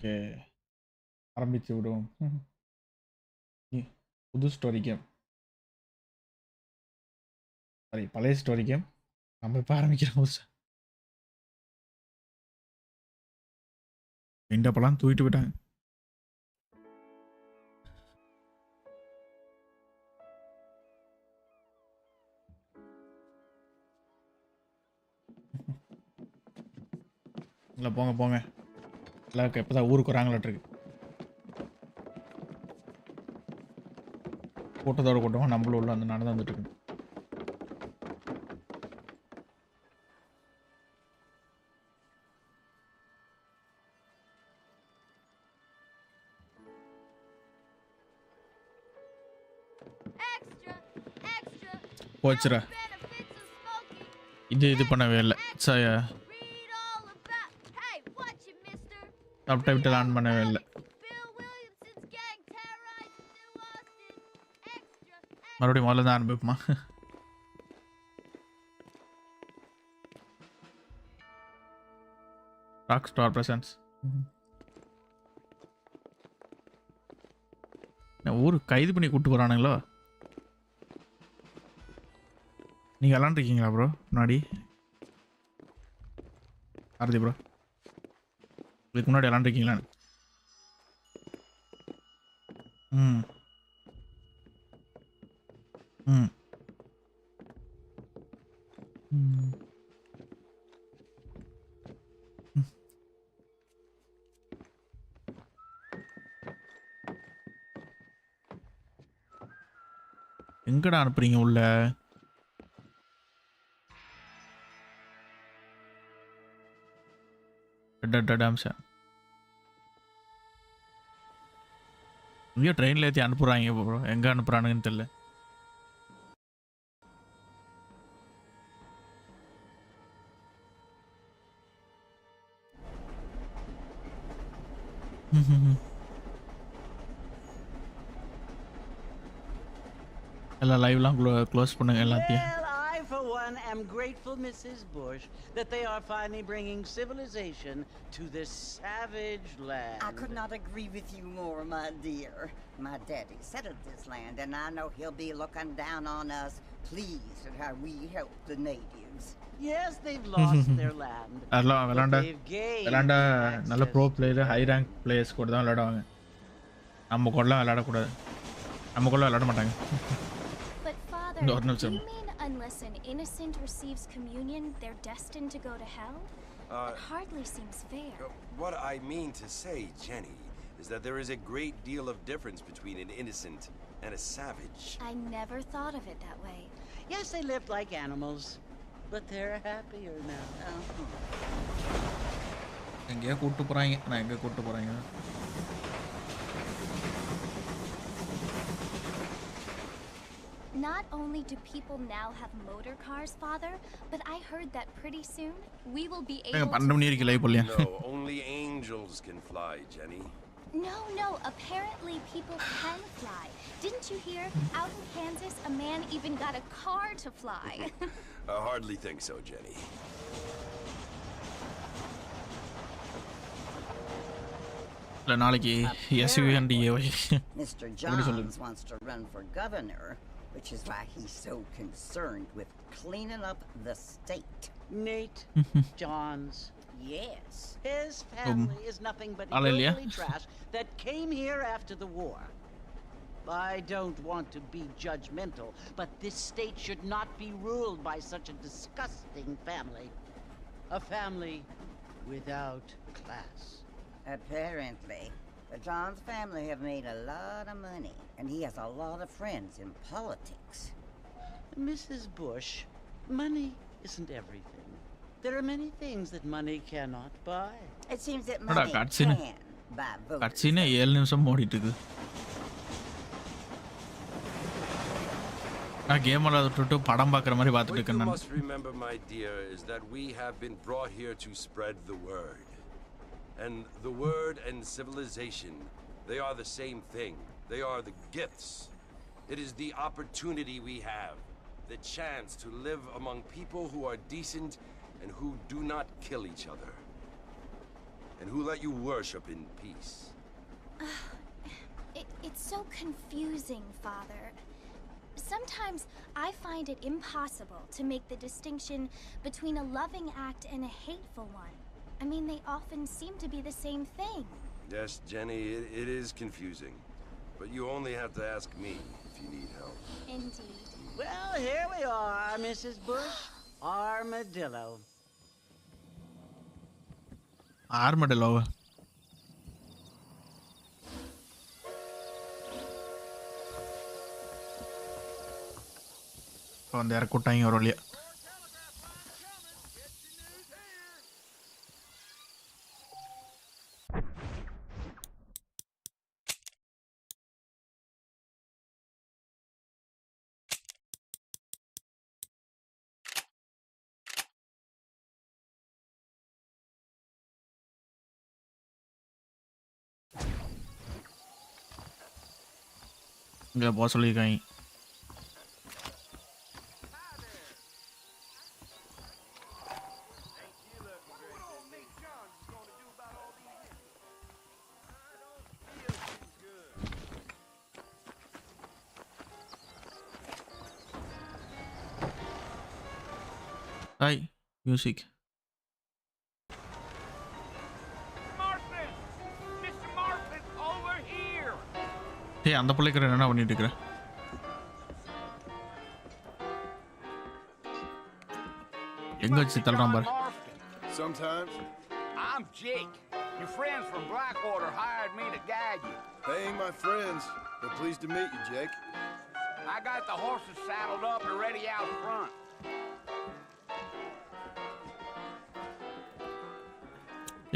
Okay, ஆரம்பித்து விடுவோம். புது ஸ்டோரி கேம், சாரி பழைய ஸ்டோரி கேம். நம்ம இப்போ ஆரம்பிக்கிறோம் புதுசா. விண்டப்பெல்லாம் தூக்கிட்டு போயிட்டாங்க. இல்லை போங்க போங்க, எல்லாம் இப்போ தான் ஊருக்கு வராங்களாட்டிருக்கு. கூட்டத்தோட கூட்டமாக நம்மளும் உள்ள வந்து நடந்து வந்துட்டு இருக்கு. போச்சுரா, இது பண்ணவே இல்லை. சப்டைட்டில் ஆன் பண்ணவே இல்லை. மறுபடியும் முதல்ல தான் ஆரம்பிப்போமா? Rock star presence. ஊர் கைது பண்ணி கூப்பிட்டு போகிறானுங்களோ? நீங்கள் விளாண்டுருக்கீங்களா ப்ரோ முன்னாடி? ஆரதி ப்ரோ, இதுக்கு முன்னாடி விளாண்டுருக்கீங்களா? ம் ம் ம். எங்கடா அனுப்புறீங்க உள்ள? இங்கேயோ ட்ரெயினில் ஏற்றி அனுப்புகிறாங்க ப்ரோ, எங்கே அனுப்புகிறானுங்கன்னு தெரியல. எல்லாம் லைவ்லாம் க்ளோஸ் பண்ணுங்க எல்லாத்தையும். For one, am grateful, Mrs. Bush, that they are finally bringing civilization to this savage land. I could not agree with you more, my dear. My daddy settled this land, and I know he'll be looking down on us, pleased at how we help the natives. Yes, they've lost their land. They've gained நல்ல bro player, high rank players கூட தான் விளையாடுவாங்க. நம்ம கூட விளையாடக்கூடாது, நம்ம கூட விளையாட மாட்டாங்க. But father, do you mean unless an innocent receives communion, they're destined to go to hell? It hardly seems fair. What I mean to say, Jenny, is that there is a great deal of difference between an innocent and a savage. I never thought of it that way. Yes, they lived like animals, but they're happier now. எங்கேயோ கூப்பிட்டு போகிறாங்க, நான் எங்கே கூப்பிட்டு போகிறாங்க? Not only do people now have motor cars, father, but I heard that pretty soon we will be able to... No, only angels can fly, Jenny. No, apparently people can fly. Didn't you hear? Out in Kansas, a man even got a car to fly. I hardly think so, Jenny. Mr. Johns wants to run for governor, which is why he's so concerned with cleaning up the state. Nate Johns. Yes. His family is nothing but hillbilly trash that came here after the war. I don't want to be judgmental, but this state should not be ruled by such a disgusting family. A family without class. Apparently. The Johns family have made a lot of money, and he has a lot of friends in politics. Mrs. Bush, money isn't everything. There are many things that money cannot buy. It seems that money can buy votes. கட்சினே 7 நிமிஷம் ஓடிட்டு இருக்கு. நான் game விளையாடிட்டு படம் பார்க்குற மாதிரி பார்த்துட்டு இருக்கேன். What you must remember, my dear, is that we have been brought here to spread the word. And the word and civilization, they are the same thing. They are the gifts. It is the opportunity we have, the chance to live among people who are decent and who do not kill each other. And who let you worship in peace? It's so confusing, Father. Sometimes I find it impossible to make the distinction between a loving act and a hateful one. I mean, they often seem to be the same thing. Yes, Jenny, it is confusing. But you only have to ask me if you need help. Indeed. Well, here we are, Mrs. Bush. Armadillo. Armadillo. Donde arcotaño rolia. Nggak bos lagi kayaknya. Hai, music. Hey, அந்த புள்ளைக்கு என்ன பண்ணிட்டு இருக்கற? எங்க வச்சு தள்ளுறான் பாரு. Sometimes. I'm Jake. Your friends from Blackwater hired me to guide you. They ain't my friends, but pleased to meet you, Jake. I got the horses saddled up and ready out front.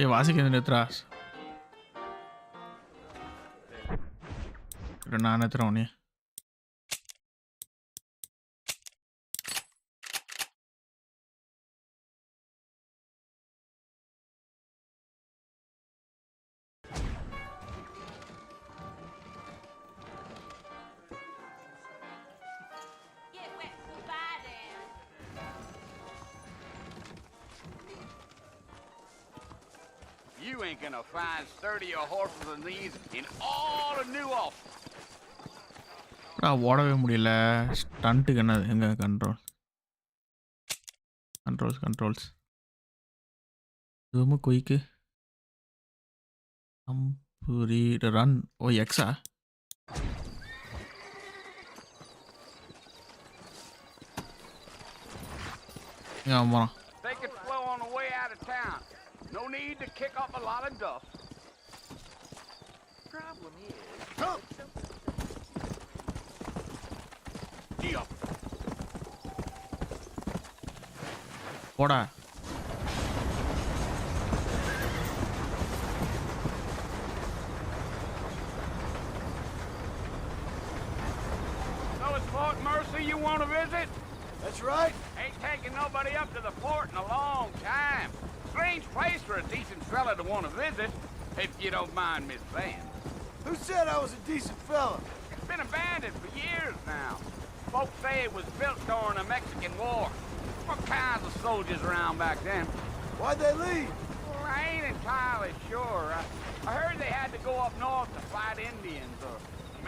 ஏய் வாசிக்க நிறுத்துறாஸ். நான் நிறுத்துறேன் உன்னைய. You ain't gonna find sturdier horses than these in all of New Ulster. ஓடவே முடியல. ஸ்டண்ட்டுக்கு என்ன எங்க controls zoom குயிக்கு run ஓ எக்ஸா ஆமா. Take it slow on the way out of town. No need to kick up a lot of dust. Problem is, போடா. So it's Fort Mercy you want to visit? That's right. Ain't taking nobody up to the fort in a long time. Strange place for a decent fella to want to visit, if you don't mind me saying. Who said I was a decent fella? It's been abandoned for years now. Folks say it was built during the Mexican War. What kinds of soldiers around back then? Why'd they leave? Well, I ain't entirely sure. I heard they had to go up north to fight Indians, or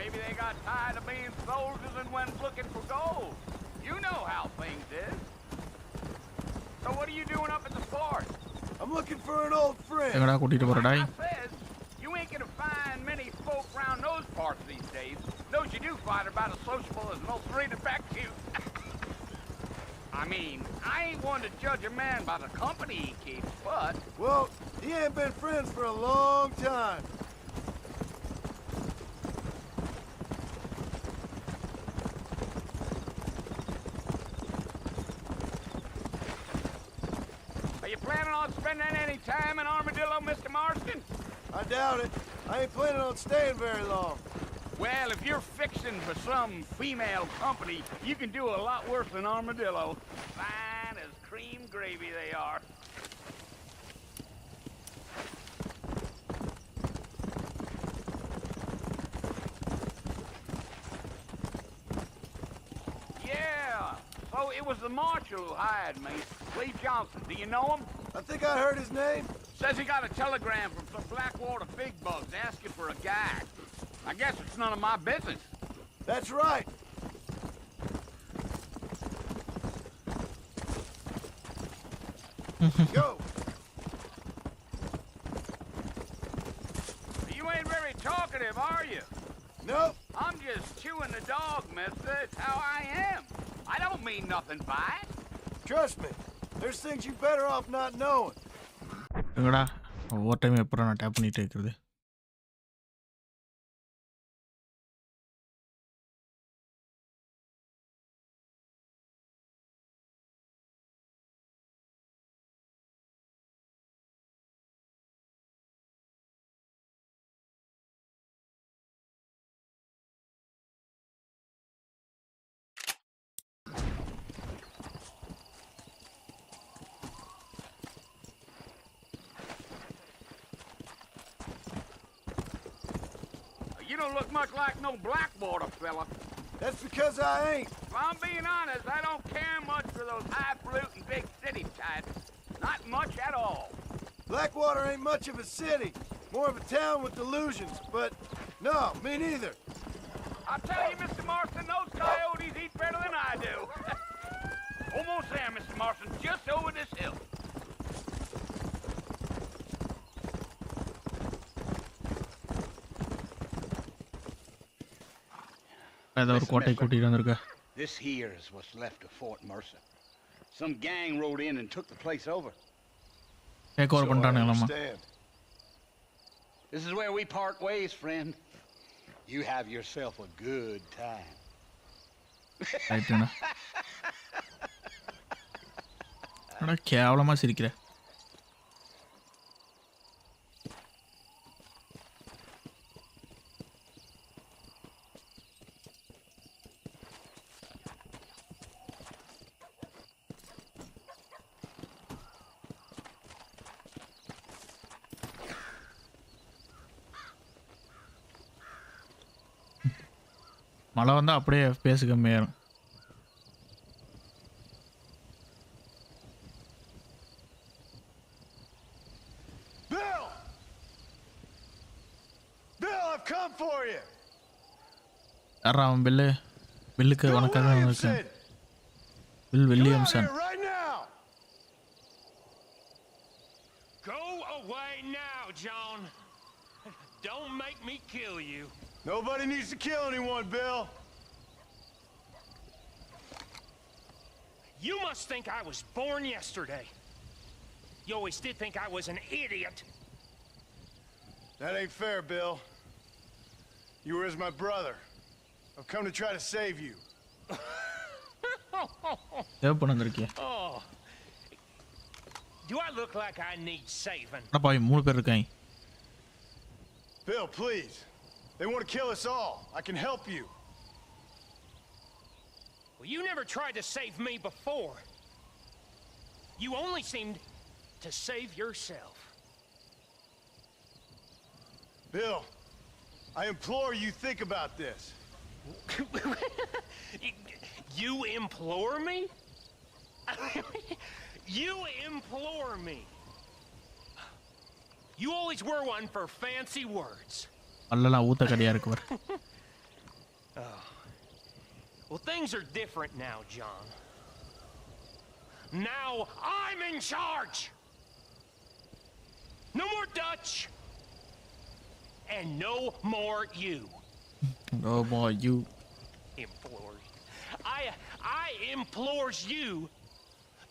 maybe they got tired of being soldiers and went looking for gold. You know how things is. So what are you doing up at the fort? I'm looking for an old friend. எங்கடா கூட்டிட்டு போறடா? Like I said, you ain't gonna find many folk around those parts these days. Those you do find are about as sociable as most reading back to you. I mean, I ain't one to judge a man by the company he keeps, but... Well, he ain't been friends for a long time. Are you planning on spending any time in Armadillo, Mr. Marston? I doubt it. I ain't planning on staying very long. Well, if you're fixing for some female company, you can do a lot worse than Armadillo. Fine as cream gravy they are. Yeah, so it was the marshal who hired me, Lee Johnson. Do you know him? I think I heard his name. Says he got a telegram from some Blackwater big bugs asking for a guide. I guess it's none of my business. That's right. Go. You ain't very talkative, are you? Nope. I'm just chewing the dog, mister. It's how I am. I don't mean nothing by it. Trust me. There's things you better off not knowing. எங்கடா ஒவ்வொரு time எப்போ நான் tape பண்ணிட்டு இருக்கிறது. You don't look much like no Blackwater fella. That's because I ain't. If I'm being honest, I don't care much for those highfalutin big city types. Not much at all. Blackwater ain't much of a city. More of a town with delusions. But, no, me neither. I'll tell you, Mr. Marston, those coyotes eat better than I do. Almost there, Mr. Marston, just over this hill. ஏதோ ஒரு கோட்டை கூட்டிட்டு வந்திருக்க. This here is what's left of Fort Mercer. Some gang rode in and took the place over. Take over பண்ணிட்டானுங்களாமா. understand. This is where we part ways, friend. You have yourself a good time. ரைட்டுண்ணா. அட கேவலமா சிரிக்கிற. மழை வந்தா அப்படியே FPS கம்மியாயிரும். Bill! Bill, I've come for you. யாரா அவன் பில்லுக்கு Bill வணக்கம் Williamson. Bill Come out Williamson. here right now. Go away now, John. Don't make me kill you. Nobody needs to kill anyone, Bill. You must think I was born yesterday. You always did think I was an idiot. That ain't fair, Bill. You were as my brother. I've come to try to save you. Save பண்ண வந்திருக்கியா? Oh. Do I look like I need saving? அட பாவி 3 பேர் இருக்காங்க. Bill, please. They want to kill us all. I can help you. Well, you never tried to save me before. You only seemed to save yourself. Bill, I implore you think about this. You implore me? You implore me? You always were one for fancy words. அல்லலாம் ஊத்த கடியா இருக்கு பாரு. Well, things are different now, John. Now I'm in charge. No more Dutch. And no more you. No more you. Implores. I implores you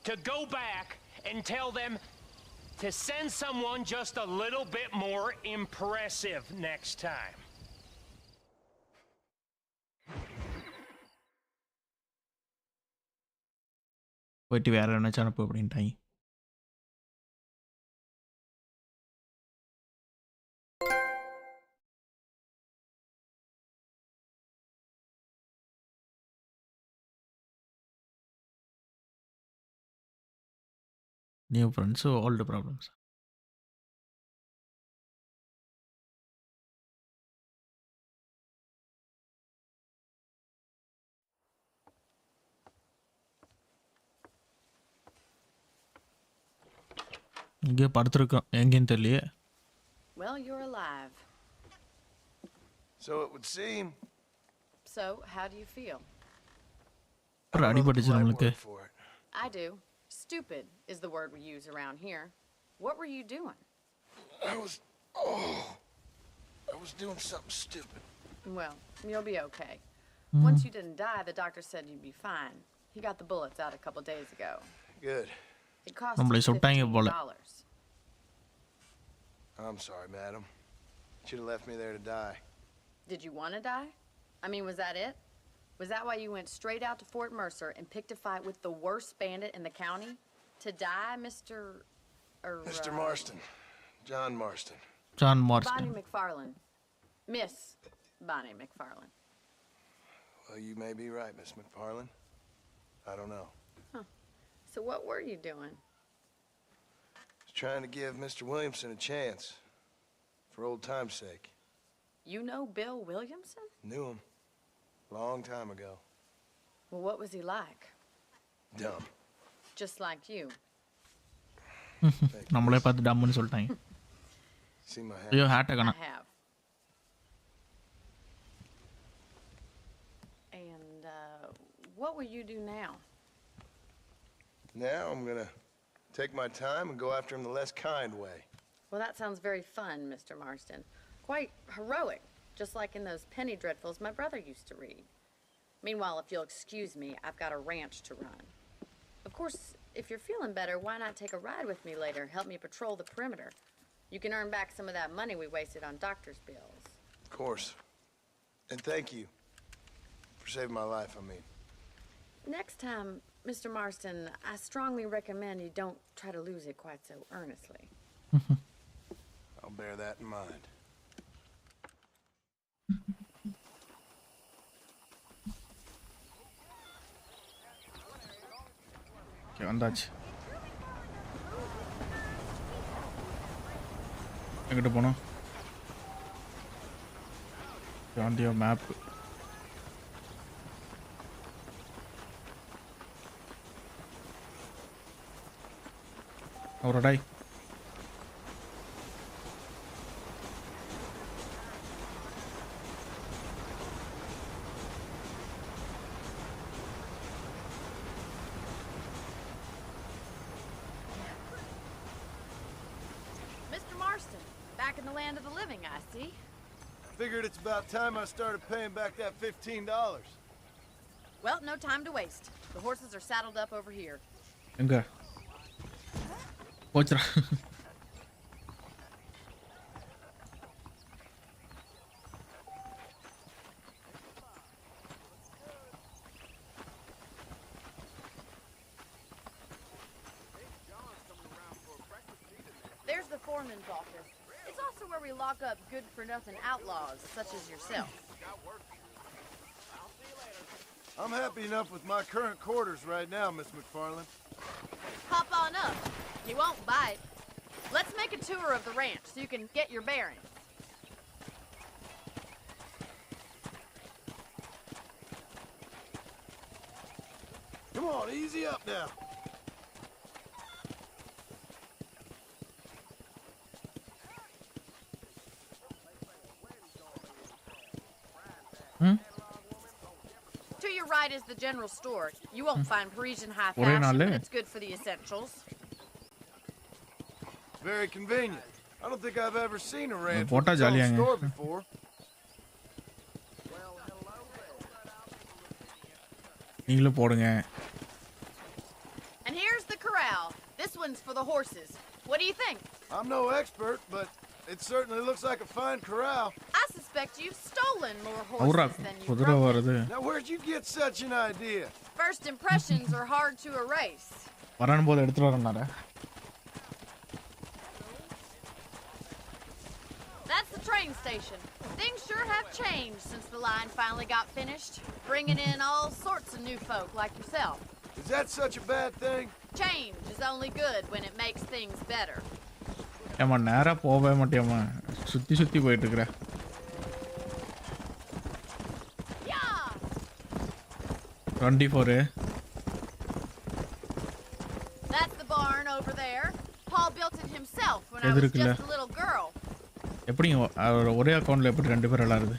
to go back and tell them to send someone just a little bit more impressive next time. போயிட்டு வேற என்ன அனுப்பு அப்படின்ட்டாங்க. New friends, so old problems. இங்கே படுத்துருக்கோம் எங்கேன்னு தெரியலையே. Well, you're alive. So it would seem. So, how do you feel? அப்புறம் அடிபட்டுச்சு நம்மளுக்கு. For it. I do. Stupid is the word we use around here. What were you doing? I was doing something stupid. Well, you'll be okay. Once you didn't die, the doctor said you'd be fine. He got the bullets out a couple days ago. Good. It cost நம்மளை சுட்டாங்க போல. $15. I'm sorry, madam. Should have left me there to die. Did you want to die? I mean, was that it? Was that why you went straight out to Fort Mercer and picked a fight with the worst bandit in the county? To die, Mr. Marston. John Marston. John Marston. Bonnie McFarlane. Miss Bonnie McFarlane. Well, you may be right, Miss McFarlane. I don't know. Huh. So what were you doing? I was trying to give Mr. Williamson a chance. For old time's sake. You know Bill Williamson? Knew him. Long time ago. Well, what was he like? Dumb. Just like you. நம்மளே பார்த்து டம்முன்னு சொல்லிட்டாங்க. See my hat? ஐயோ ஹேட்டை I காணோம். have. And what will you do now? Now I'm gonna take my time and go after him the less kind way. Well, that sounds very fun, Mr. Marston. Quite heroic, just like in those penny dreadfuls my brother used to read. Meanwhile, if you'll excuse me, I've got a ranch to run. Of course, if you're feeling better, why not take a ride with me later? Help me patrol the perimeter. You can earn back some of that money we wasted on doctor's bills. Of course. And thank you for saving my life, I mean. Next time, Mr. Marston, I strongly recommend you don't try to lose it quite so earnestly. I'll bear that in mind. Okay வந்தாச்சு. எங்கிட்ட போனோம்? ஆண்டியோ map. ஒரு டாய். Back in the land of the living, I see. Figured it's about time I started paying back that $15. Well, no time to waste. The horses are saddled up over here. எங்க? போச்சுடா. There's the foreman's office. It's also where we lock up good-for-nothing outlaws, such as yourself. I'm happy enough with my current quarters right now, Miss McFarlane. Hop on up. He won't bite. Let's make a tour of the ranch so you can get your bearings. Come on, easy up now. To your right is the general store. You won't find Parisian high ஒரே fashion, நாள்ல? but it's good for the essentials. Very convenient. I don't think I've ever seen a ranch போட்டா with its own ஜாலியாங்க. store before. நீங்களும் போடுங்க. And here's the corral. This one's for the horses. What do you think? I'm no expert, but it certainly looks like a fine corral. I suspect you've stolen more Howrah horses than you குதிரை broken. வருது. Now, where'd you get such an idea? First impressions are hard to erase. வரான் போது எடுத்துட்டு வரேன்னாரா? That's the train station. Things sure have changed since the line finally got finished, bringing in all sorts of new folk like yourself. Is that such a bad thing? Change is only good when it makes things better. ஏம்மா நேரா போகவே மாட்டியாம்மா, சுத்தி சுத்தி போயிட்டு இருக்கிற. Yeah! 24. That's the barn over there. Paul built it himself. I was இருக்குல்ல just a little girl. எப்படி ஒரே அக்கவுண்ட்ல எப்படி ரெண்டு பேர் விளையாடுது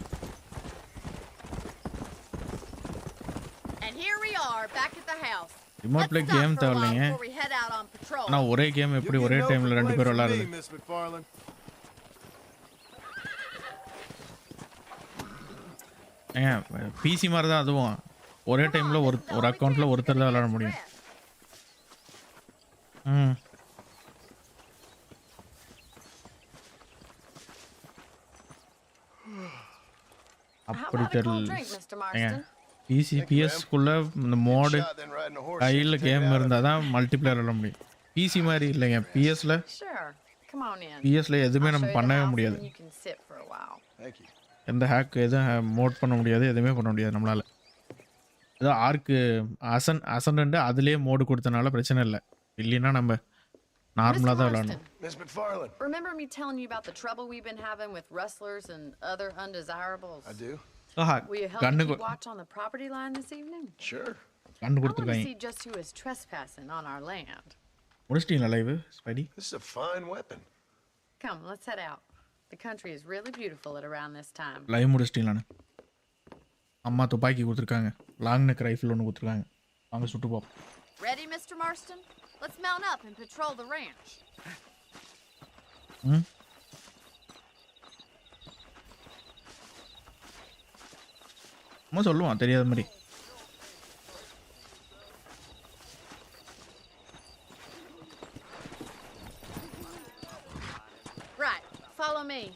And here we are back at the house. Remote play game தேவையில்லைங்க Before we head out on patrol. ஆனா ஒரே கேம் எப்படி ஒரே டைம்ல ரெண்டு பேர் விளையாடுது Miss McFarland. ஏங்க பிசி மாதிரி தான் அதுவும் ஒரே டைம்ல ஒரு அக்கவுண்ட்ல ஒருத்தர் தான் விளையாட முடியும் அப்படி தெரியல ஏங்க பிஎஸ் குள்ள இந்த மோடு கையில் கேம் இருந்தால் தான் மல்டிப்ளேயர் விளையாட முடியும் பிசி மாதிரி இல்லைங்க பிஎஸ்ல எதுவுமே நம்ம பண்ணவே முடியாது எந்த ஹேக் எதுவும் மோட் பண்ண முடியாது எதுவுமே பண்ண முடியாது நம்மளால ஏதோ ஆர்க்கு அசன் அதுலேயே மோடு கொடுத்தனால பிரச்சனை இல்லை இல்லைன்னா நம்ம நார்மலாக தான் விளையாடணும் Miss McFarland. Remember me telling you about the trouble we've been having with rustlers and other undesirables? I do. Will you help me keep watch on the property line this evening? Sure. I want to see just who is trespassing on our land. முடிச்சிட்டீங்களா live Spidey This is a fine weapon. Come, let's head out. The country is really beautiful at around this time. Live முடிச்சிட்டீங்களான்னு அம்மா துப்பாக்கி கொடுத்துருக்காங்க long neck rifle ஒன்று கொடுத்துருக்காங்க வாங்க சுட்டு பார்ப்போம் Ready, Mr. Marston? Let's mount up and patrol the ranch. அம்மா சொல்லுவான் தெரியாத மாதிரி Right, follow me.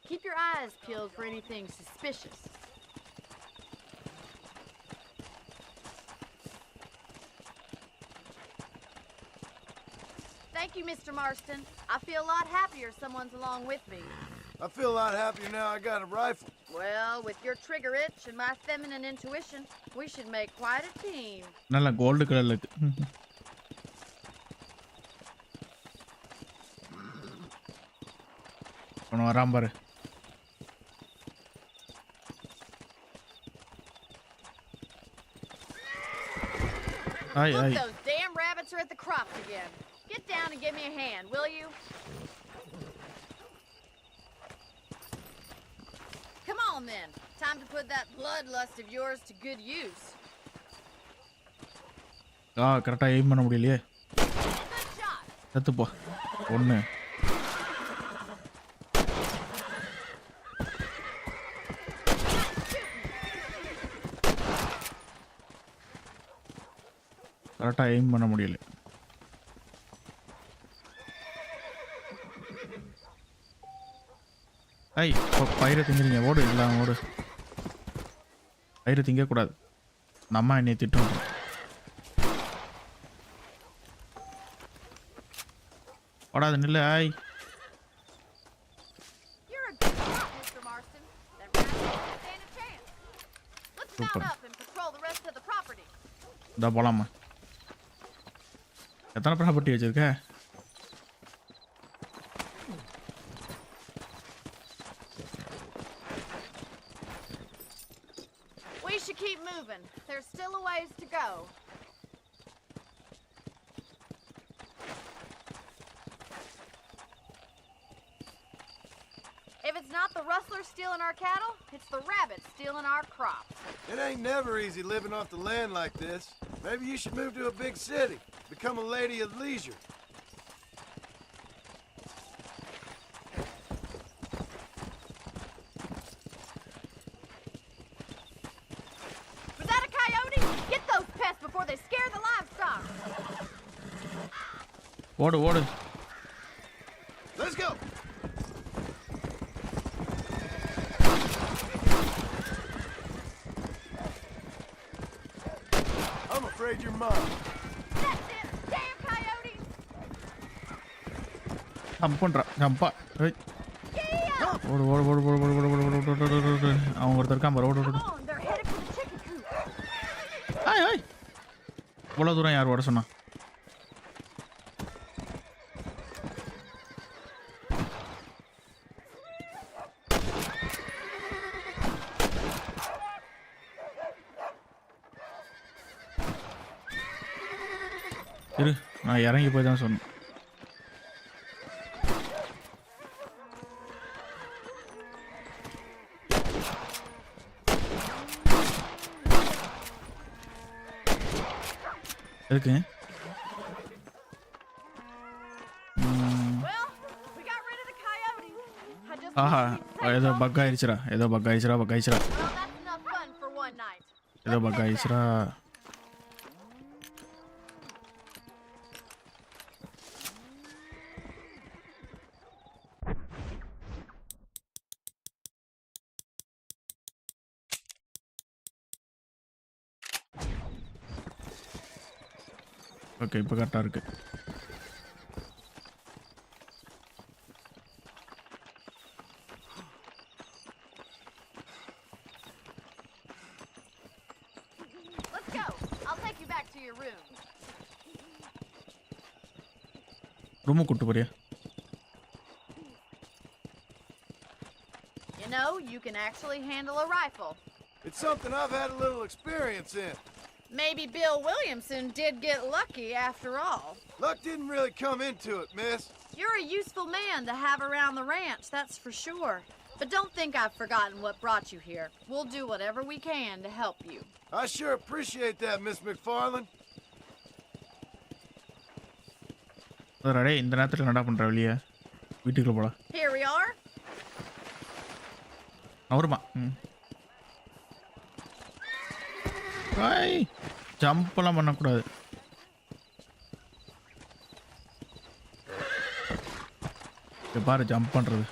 Keep your eyes peeled for anything suspicious. Thank you, Mr. Marston. I feel a lot happier someone's along with me. I feel a lot happier now I got a rifle. Well, with your trigger itch and my feminine intuition, we should make quite a team. நல்ல gold கலர்ல இருக்கு ஒன்னு வராம பாரு Look, those damn rabbits are at the crops again. Get down and give me a hand, will you? Come on, then. Time to put that bloodlust of yours to good use. கரெக்டா aim பண்ண முடியலையே செத்து போ ஒண்ணு கரெக்டா aim பண்ண முடியல ஐய் பயிரை திங்கிறீங்க ஓடு இல்லாம ஓடு பயிரை திங்கக்கூடாது நம்ம என்னை திட்டம் ஓடாது நில்லு ஐய் சூப்பர் இதா போலாமா எத்தனை ப்ராப்பர்ட்டி வச்சிருக்க We should keep moving. There's still a ways to go. If it's not the rustlers stealing our cattle, it's the rabbits stealing our crops. It ain't never easy living off the land like this. Maybe you should move to a big city. Become a lady of leisure. Was that a coyote? Get those pests before they scare the livestock. ஓடு ஓடு Let's go. I'm afraid your mom. That's it. Damn coyotes. Jump பண்றா ஜம்பா ஏய் ஓடு ஓடு ஓடு ஓடு ஓடு ஓடு ஓடு ஓடு ஓடு ஓடு அவன் ஒருத்தர் இருக்கான் பாரு ஓடு ஓடு Come on, they're headed for the chicken coop. ஐய் ஐய் இவ்வளோ தூரம் யார் ஓட சொன்னா இரு நான் இறங்கி போய் தான் சொன்னேன் எதுக்குங்க? Well, we got rid of the coyotes. I just ஆஹா, wish we'd saved ஏதோ all பக் ஆயிடுச்சுடா. ஏதோ பக் ஆயிடுச்சுடா. Well, that's enough fun for one night. ஏதோ Let's பக் head ஆயிடுச்சுடா. back. ஓகே, இப்போ கரெக்டாக இருக்கு. Let's go. I'll take you back to your room. ரூமுக்கு கூட்டு போறியா? You know, you can actually handle a rifle. It's something I've had a little experience in. Maybe Bill Williamson did get lucky after all. Luck didn't really come into it, miss. You're a useful man to have around the ranch, that's for sure. But don't think I've forgotten what brought you here. We'll do whatever we can to help you. I sure appreciate that, Miss McFarland. அடே, இந்த நேரத்தில் என்னடா பண்ணுற வெளியே? வீட்டுக்குள்ள போடா. Here we are. நவருமா. ஐய், ஜம்ப்லாம் பண்ணக்கூடாது. இங்க பாரு ஜம்ப் பண்ணுறது.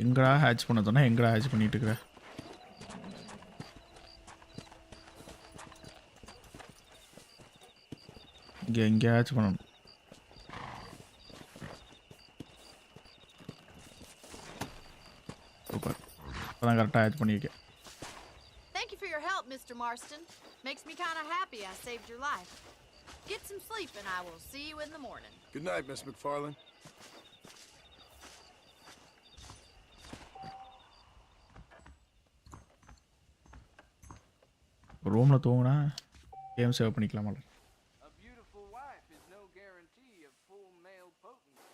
எங்கடா ஹேட்ச் பண்ண சொன்னா எங்கடா ஹேட்ச் பண்ணிட்டு இருக்கிற? இங்கே எங்கேயா ஹேட்ச் பண்ணணும். சூப்பர், இப்போதான் கரெக்டாக ஹேட்ச் பண்ணியிருக்கேன். Thank you for your help, Mr. Marston. Makes me kind of happy I saved your life. Get some sleep and I will see you in the morning. Good night, Miss McFarland. ரூமில் தூங்கினா game save பண்ணிக்கலாமா? A beautiful wife is no guarantee of full male potency.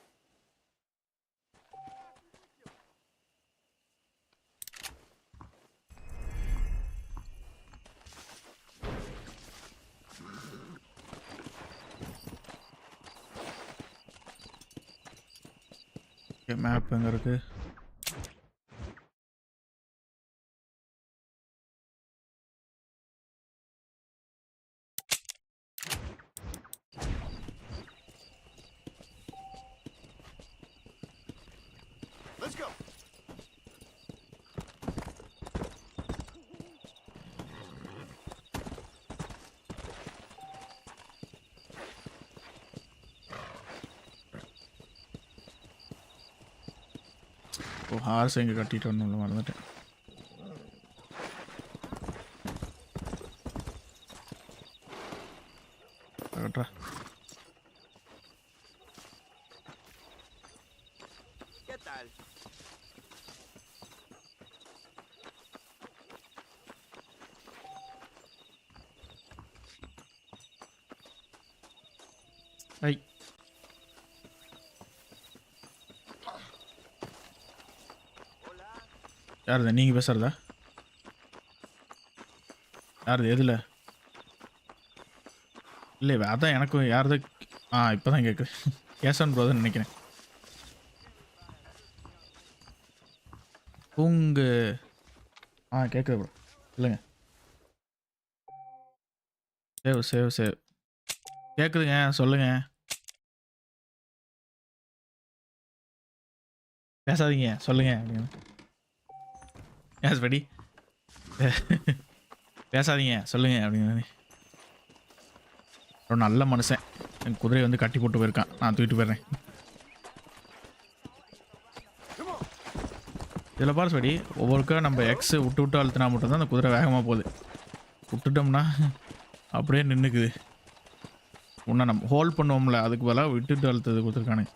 Map எங்கே இருக்கு? Let's go. O, hours எங்கே கட்டிட்டு வரணும்ல, மறந்துட்டேன். கட்டுறா. ¿Qué tal? ஐ, யாருது நீங்கள் பேசுகிறதா? யாருது எதில்? இல்லை, அதான் எனக்கும் யாருது. இப்போ தான் கேட்குது. கேசன் ப்ரோதான் நினைக்கிறேன். உங்கு கேட்குது ப்ரோ, இல்லைங்க. சேவ் கேட்குதுங்க, சொல்லுங்க. பேசாதீங்க, சொல்லுங்க அப்படின்னு. ஏஸ் படி பேசாதீங்க சொல்லுங்க அப்படின்னு. ஒரு நல்ல மனுஷன். என் குதிரையை வந்து கட்டி போட்டு போயிருக்கான், நான் தூக்கிட்டு போயிடுறேன். இதில் பாரு படி, ஒவ்வொருக்கா நம்ம எக்ஸ் விட்டு அழுத்தினா மட்டும்தான் அந்த குதிரை வேகமாக போகுது. விட்டுட்டோம்னா அப்படியே நின்றுக்குது. ஒன்றா நம்ம ஹோல்ட் பண்ணுவோம்ல, அதுக்கு பதிலாக விட்டுட்டு அழுத்தது கொடுத்துருக்கானு.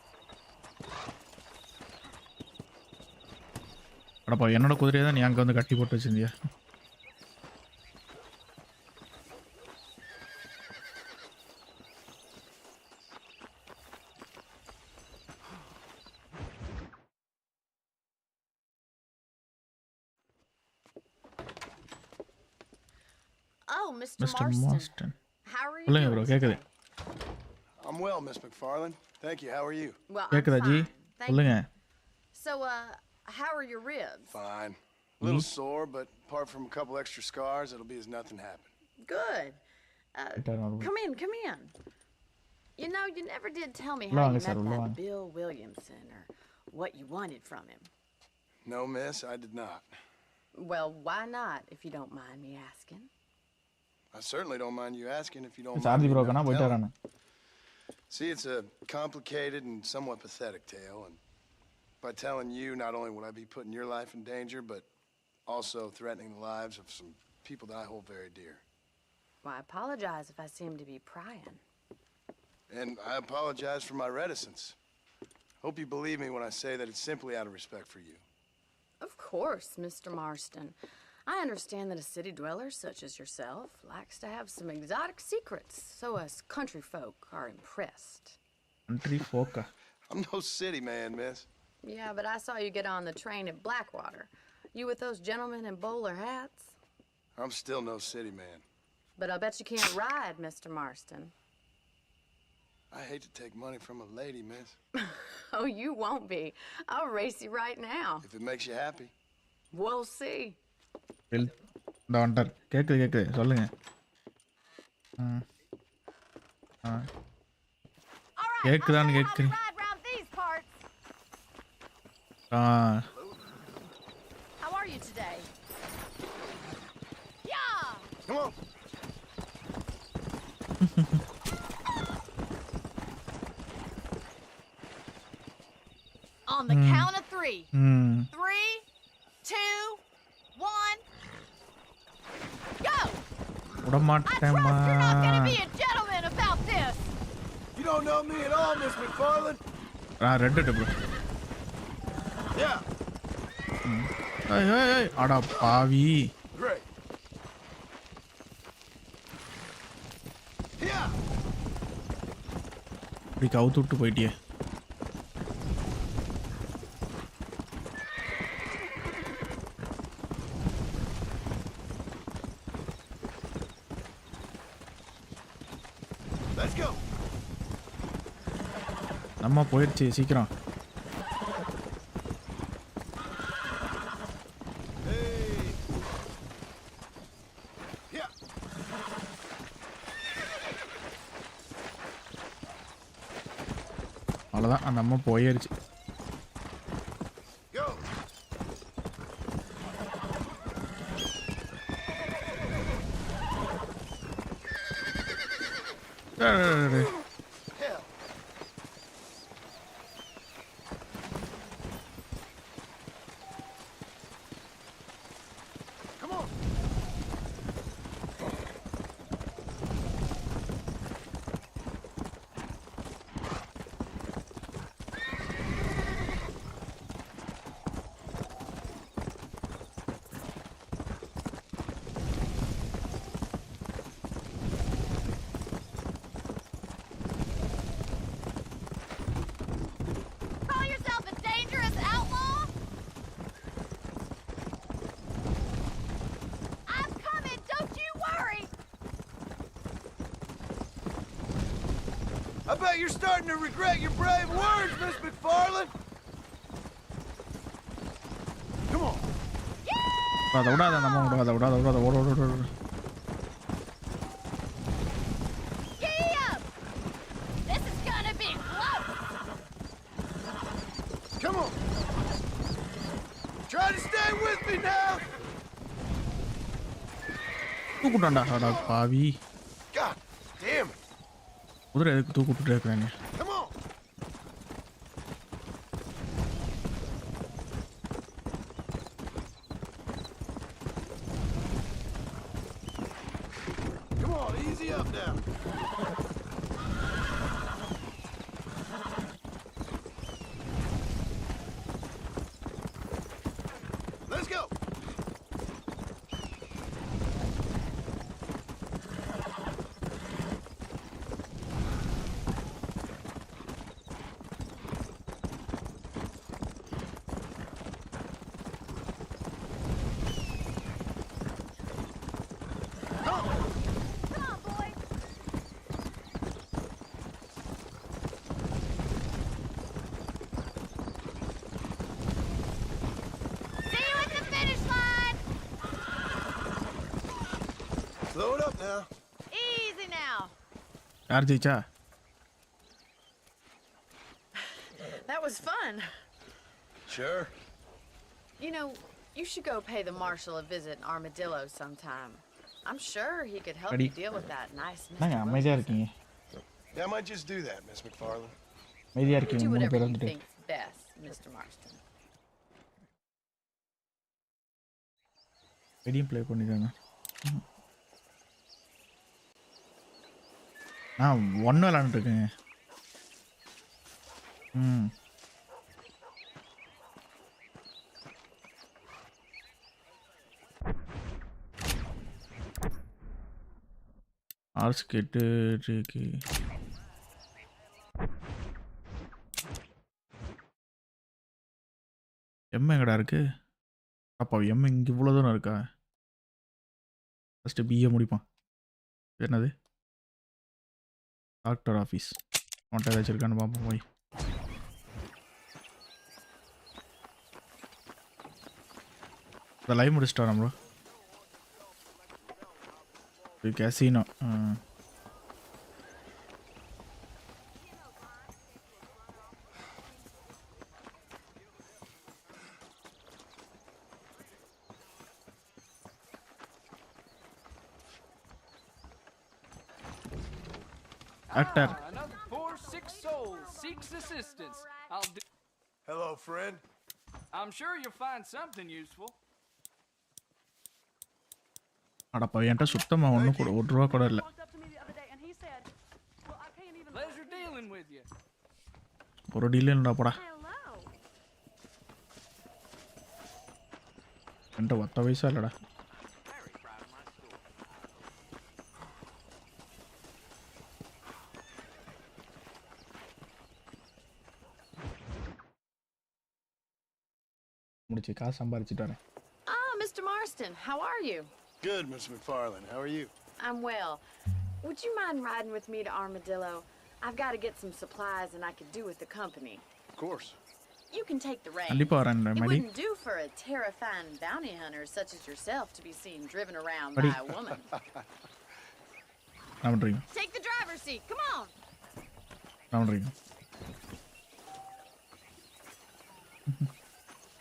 அடப்பா, என்னோட குதிரையை தான் நீ அங்கே வந்து கட்டி போட்டு வச்சிருந்தியா? Oh, Mr. Mr. Marston. Marston. How are you சொல்லுங்க doing ப்ரோ கேக்குது. today? I'm well, Miss McFarland. Thank you. How are you? Well, I'm கேக்குதா ஜி? fine. Thank சொல்லுங்க. you. So, how are your ribs? Fine. A little sore, but apart from a couple extra scars, it'll be as nothing happened. Good. Come in. You know, you never did tell me how Long, you sir, met that long. Bill Williamson or what you wanted from him. No, miss, I did not. Well, why not, if you don't mind me asking? I certainly don't mind you asking if you don't mind. Charge me bro not கனா போயிட்டு telling. வரானே. See, it's a complicated and somewhat pathetic tale, and by telling you, not only will I be putting your life in danger, but also threatening the lives of some people that I hold very dear. Well, I apologize if I seem to be prying. And I apologize for my reticence. Hope you believe me when I say that it's simply out of respect for you. Of course, Mr. Marston. I understand that a city dweller such as yourself likes to have some exotic secrets, so us country folk are impressed. Country folk. I'm no city man, miss. Yeah, but I saw you get on the train at Blackwater. You with those gentlemen in bowler hats? I'm still no city man. But I bet you can't ride, Mr. Marston. I hate to take money from a lady, miss. Oh, you won't be. I'll race you right now. If it makes you happy. We'll see. இந்த வந்துட்டார். கேக்குது சொல்லுங்க. கேக்குதான்னு கேக்குறேன். How are you today? Yeah. Come on. On the count of 3. 3, 2, 1. Go! I trust you're not going to be a gentleman about this. You don't know me at all, Miss McFarland. Red bro. Yeah. ஏய் அட பாவி. Great. Yeah. இப்படி கவுத்து விட்டு போயிட்டியே. Let's go. நம்ம போயிடுச்சு சீக்கிரம். அவ்வளோதான் அந்த அம்மா போயிடுச்சு. Go. டேய். Hell. Come on. Call yourself a dangerous outlaw? I'm coming, don't you worry. I bet you're starting to regret your brave words, Miss McFarland. Come on. அதை விடாத அந்த அம்மா விடாத ஓட. Giddy up! This is gonna be close. Come on. Try to stay with me now. தூக்குட்டான்டா அட பாவி. God damn it. குதிரை எதுக்கு தூக்கிட்டு இருக்காங்க? Come on. Come on, easy up now. Let's go. up now. Easy now. யார் ஜெயிச்சா? That was fun. Sure. You know, you should go pay the marshal a visit in Armadillo sometime. I'm sure he could help Ready? you deal with that nice நாங்க Mr. அமைதியா Wilson. இருக்கீங்க. Yeah, I might just do that, Miss McFarland. அமைதியா You இருக்கீங்க do மூணு whatever பேர் you வந்துட்டு. think's best, Mr. Marston. வெடியும் play பண்ணிட்டாங்க. நான் 1 விளையாண்டுட்டு இருக்கேங்க. ஆர்ஸ் கேட்டு இருக்கு. எம் எங்கடா இருக்கு? அப்பா எம் இங்கே இவ்வளோ தூரம் இருக்கா? ஃபஸ்ட்டு பிஏ முடிப்பான். என்னது டாக்டர் ஆஃபீஸ் அவன்கிட்ட ஏதாச்சும் இருக்கான்னு பார்ப்போம் போய். இந்த லைவ் முடிச்சிட்டா ப்ரோ. இது casino. Actor. Another poor sick soul seeks assistance. Hello, friend. I'm sure you'll find something useful. அடப்பா என்கிட்ட சுத்தமாக ஒன்றும் கூட ₹1 கூட இல்லை. Pleasure dealing with you. ஒரு டீல் இல்லைடா போடா. என்கிட்ட 10 பைசா இல்லைடா. முடிச்சு காசு சம்பாரிச்சிட்டு வரேன். Ah, Mr. Marston, how are you? Good, Miss McFarland. How are you? I'm well. Would you mind riding with me to Armadillo? I've got to get some supplies and I could do with the company. Of course. You can take the reins. கண்டிப்பாக வரேன் It மடி. wouldn't do for a terrifying bounty hunter such as yourself to be seen driven around Buddy. by a woman. என்ன பண்ணுறீங்க? Take the driver's seat. Come on. என்ன பண்ணுறீங்க?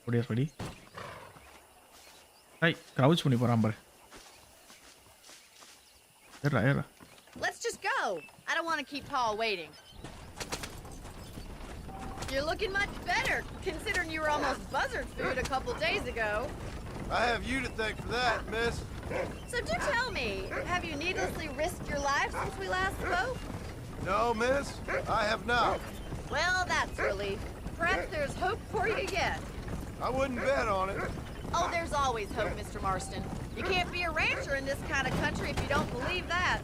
ஒடியா படி. High crouch பண்ணி போகிறான் பாரு. ஏறா. Let's just go. I don't want to keep Paul waiting. You're looking much better, considering you were almost buzzard food a couple days ago. I have you to thank for that, miss. So do tell me, have you needlessly risked your life since we last spoke? No, miss, I have not. Well, that's relief. Perhaps there's hope for you yet. I wouldn't bet on it. Oh, there's always hope, Mr. Marston. You can't be a rancher in this kind of country if you don't believe that.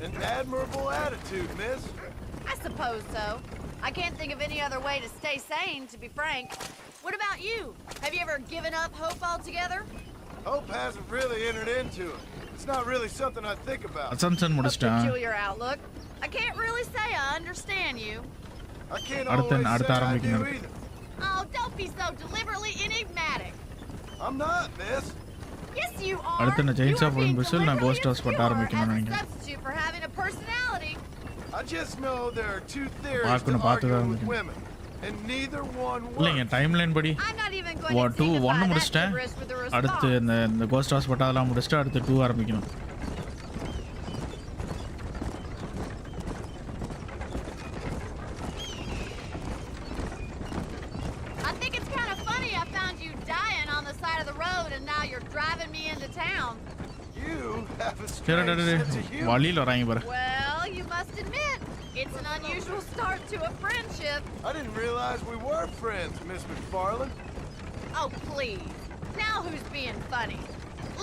An admirable attitude, miss. I suppose so. I can't think of any other way to stay sane, to be frank. What about you? Have you ever given up hope altogether? Hope hasn't really entered into it. It's not really something I think about. Assumption A முடிச்சிட்டேன். peculiar outlook. I can't really say I understand you. I can't அடுத்து always அடுத்து say I do ஆரம்பிக்கணும். either. Oh, don't be so deliberately enigmatic. I'm not, miss. Yes, you are. அடுத்து நான் Chains You are of being Olympus நான் deliberately Ghost House பட்ட obscure ஆரம்பிக்கணும்னு as a நினைக்கிறேன். substitute for having a personality. I just know there are two theories to பார்க்கணும் பார்த்து தான் arguing with ஆரம்பிக்கணும். women, and neither one இல்லைங்க works. Timeline படி I'm not even going to 2 signify 1 that முடிச்சிட்டேன். gibberish with a அடுத்து response. இந்த cost house பட்டா அதெல்லாம் முடிச்சிட்டு அடுத்து 2 ஆரம்பிக்கணும். I think it's kind of funny I found you dying on the side of the road and now you're driving me into town. You have a சரி strange sense of humor. வழியில் வராங்க பாரு. Well, you must admit, it's an unusual start to a friendship. I didn't realize we were friends, Miss McFarland. Oh, please. Now who's being funny?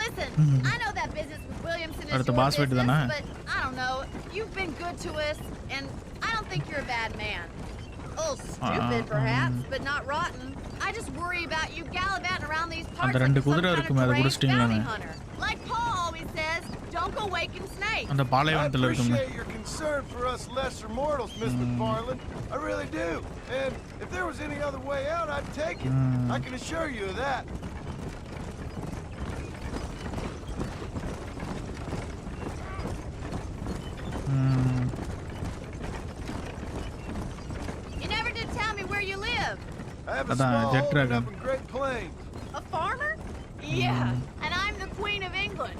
Listen, I know that business with Williamson is அடுத்து your boss வீட்டு business, தானே? but I don't know. You've been good to us, and I don't think you're a bad man. A little stupid, perhaps, but not rotten. I just worry about you gallivanting around these parts அந்த like ரெண்டு you're some குதிரை kind of இருக்குமே, அதை deranged குடிச்சிட்டீங்களாண்ணே? bounty hunter. Like Paul always says, don't go waking snakes. அந்த I பாலைவனத்தில் இருக்குமே. appreciate your concern for us lesser mortals, Miss McFarland. I really do. And if there was any other way out, I'd take it. I can assure you of that. I have a Adan, small jet holding dragon. up in Great Plains. A farmer? Yeah, and I'm the Queen of England.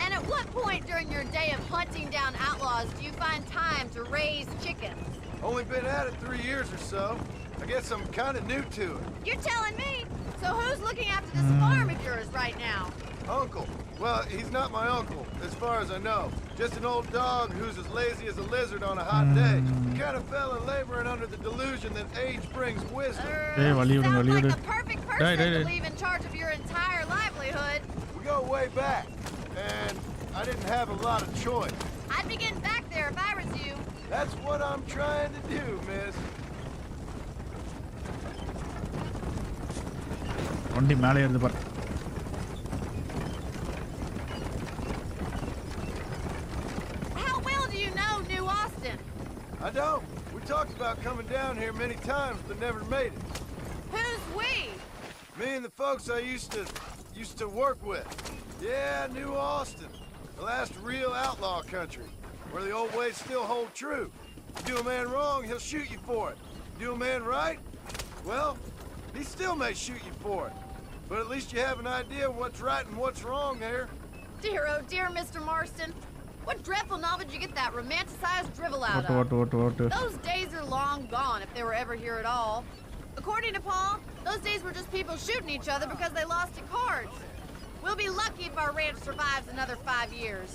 And at what point during your day of hunting down outlaws do you find time to raise chickens? Only been at it 3 years or so. I guess I'm kind of new to it. You're telling me? So who's looking after this farm of yours right now? Uncle. Well, he's not my uncle, as far as I know. Just an old dog who's as lazy as a lizard on a hot day. The kind of fella laboring under the delusion that age brings wisdom. Sounds like the perfect person Die. to leave in charge of your entire livelihood. We go way back, and I didn't have a lot of choice. I'd be getting back there if I was you. That's what I'm trying to do, miss. வண்டி மேலே ஏறுது பாரு. How well do you know New Austin? I don't. We talked about coming down here many times, but never made it. Who's we? Me and the folks I used to work with. Yeah, New Austin. The last real outlaw country, where the old ways still hold true. You do a man wrong, he'll shoot you for it. You do a man right, well, he still may shoot you for it. But at least you have an idea of what's right and what's wrong there. Dear, oh dear, Mr. Marston. What dreadful novel did you get that romanticized drivel out of? What? Those days are long gone, if they were ever here at all. According to Paul, those days were just people shooting each other because they lost at cards. We'll be lucky if our ranch survives another 5 years.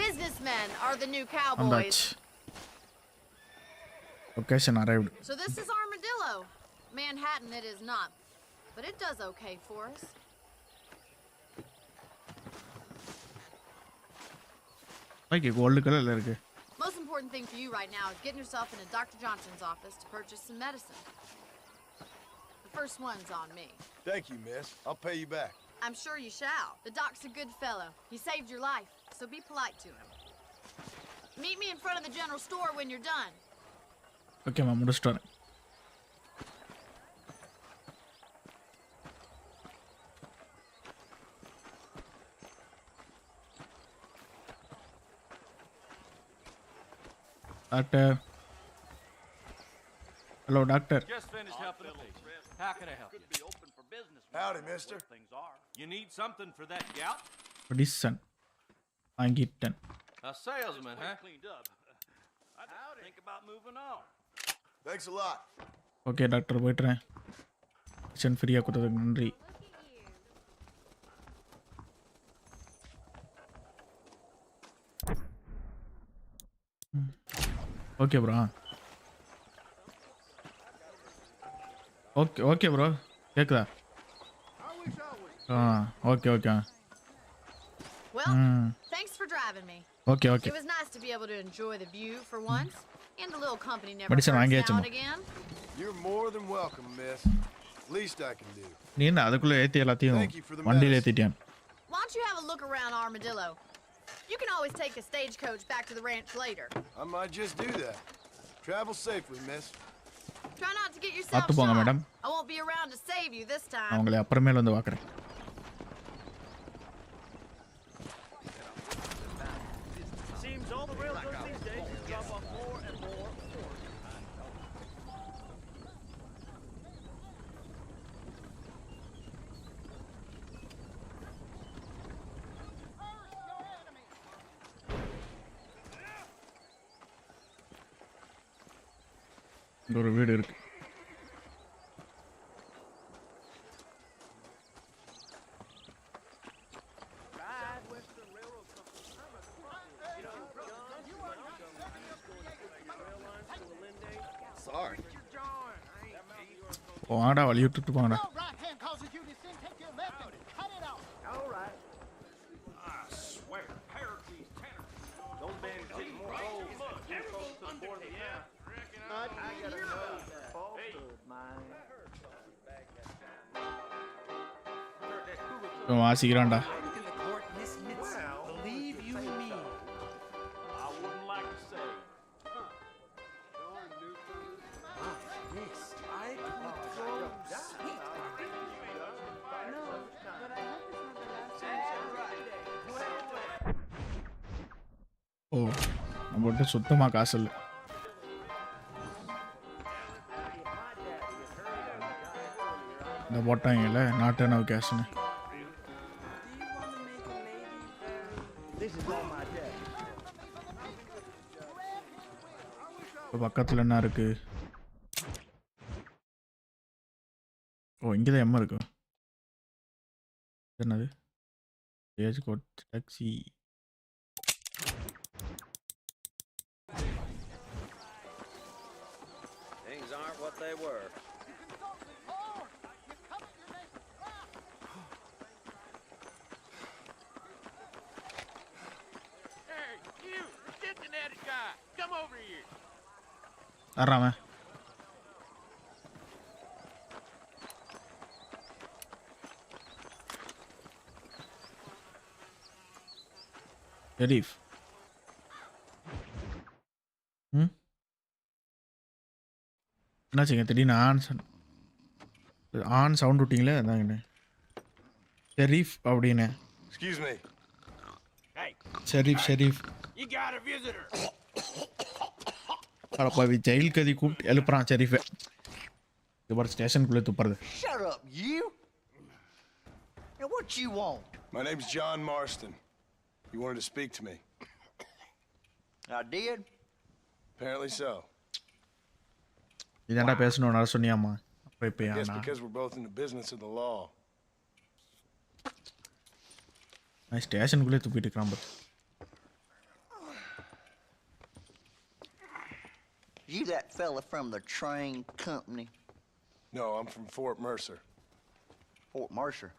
Businessmen are the new cowboys. Location arrived. So this is Armadillo. Manhattan it is not, but it does okay for us. Okay, gold color இருக்கு. Most important thing for you right now is getting yourself into Dr. Johnson's office to purchase some medicine. The first one's on me. Thank you, miss. I'll pay you back. I'm sure you shall. The doc's a good fellow. He saved your life, so be polite to him. Meet me in front of the general store when you're done. Okay, ma'am, முடிச்சிட்டேன். Doctor. Hello, doctor. Just finished helping the patient. How can I help you? Be open for business. Howdy, mister. Things are. You need something for that gout? Medicine. வாங்கிட்டேன். A salesman, huh? Cleaned up. I think about moving on. Thanks a lot. Okay doctor போய்ட்டுறேன். Medicine ஃப்ரீயாக கொடுத்ததுக்கு நன்றி. Okay bro. Okay bro கேக்குதா? Okay. Well, thanks for driving me. Okay. It was nice to be able to enjoy the view for once, and a little company never Medicine hurts வாங்கியாச்சு now and again. You're more than welcome, miss. Least I can do. நீ என்ன அதுக்குள்ள ஏத்தி எல்லாத்தையும் வண்டியில ஏத்திட்டியான்? Why don't you have a look around Armadillo? You can always take a stagecoach back to the ranch later. I might just do that. Travel safely, miss. Try not to get yourself பார்த்து போங்க shot. Madam. I won't be around to save you this time. நான் உங்களை அப்புறமேல வந்து பார்க்குறேன். Seems all the railroads these days drop off more and more. இங்க ஒரு வீடு இருக்கு. Sorry. வாடா வழி விட்டுட்டு போங்கடா. வாசிக்கிறான்டா. ஓ நம்மகிட்ட சுத்தமாக காசு இல்லை. இந்த போட்டாங்கல்ல நாட் எனவ் கேஷ்னு. இப்போ பக்கத்தில் என்ன இருக்கு? ஓ இங்கே தான் எம்மா இருக்கு. என்னது age code taxi. Things aren't what they were. Hey, you, the Cincinnati guy, come over here. ஆறாம ஷெரீஃப். என்னாச்சுங்க திடீர்னு ஆன் சவுண்ட் விட்டிங்களே அதாங்கண்ணே ஷெரீஃப் அப்படின்னு. Excuse me. Hey, sheriff you got a visitor. அடப்பாவி ஜெயில் கதி கூப்பிட்டு எழுப்புறான் ஷெரீஃபை. இது பாரு ஸ்டேஷனுக்குள்ளே துப்புறது. Shut up, you! Now what you want? My name's John Marston. You wanted to speak to me? I did. Apparently so. இதாண்டா பேசணும் நான் சொன்னியாமா. அப்போ இப்போ I guess because we're both in the business of the law. நான் ஸ்டேஷனுக்குள்ளே துப்பிட்டு இருக்கிறான் பாரு. You that fella from the train company? No, I'm from Fort Mercer. Fort Mercer?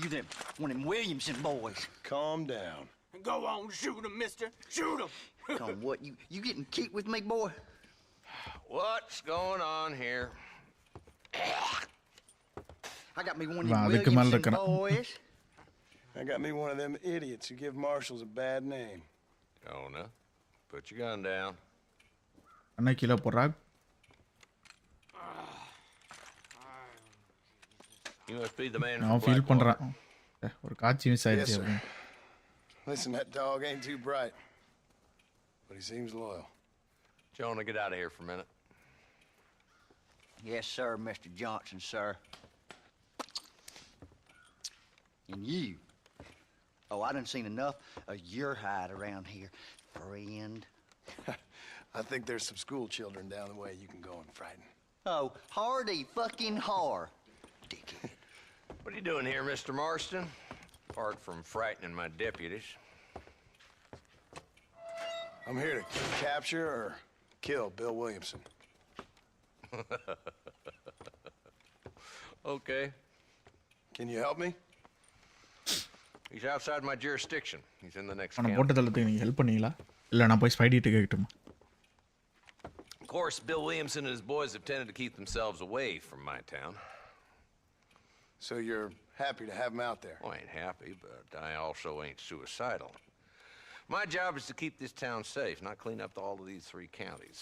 You them one of them Williamson boys. Calm down. Go on, shoot him, mister. Shoot him. Come on, what, you getting kicked with me, boy? What's going on here? I got me one of them அதுக்கு மேல Williamson இருக்கணும். boys. I got me one of them idiots who give marshals a bad name. Jonah, put your gun down. அண்ணா கீழே போடுறா. You must be the man நான் from feel Blackwater. பண்ணுறேன் ஒரு காட்சி miss Yes, ஆயிடுச்சு sir. அப்படின்னு. Listen, that dog ain't too bright, but he seems loyal. Jonah, get out of here for a minute. Yes, sir, Mr. Johnson, sir. And you. Oh, I done seen enough of your hide around here, friend. I think there's some school children down the way you can go and frighten. Oh, hardy fucking har. Dickhead. What are you doing here, Mr. Marston? Apart from frightening my deputies. I'm here to capture or kill Bill Williamson. Okay. Can you help me? He's outside my jurisdiction. He's in the next அவனை county. போட்டு தள்ளத்துக்கு நீங்கள் help பண்ணீங்களா இல்லை நான் போய் ஸ்பைடிட்டு கேட்கட்டுமா? Of course, Bill Williamson and his boys have tended to keep themselves away from my town. So you're happy to have him out there? Well, I ain't happy, but I also ain't suicidal. My job is to keep this town safe, not clean up all of these 3 counties.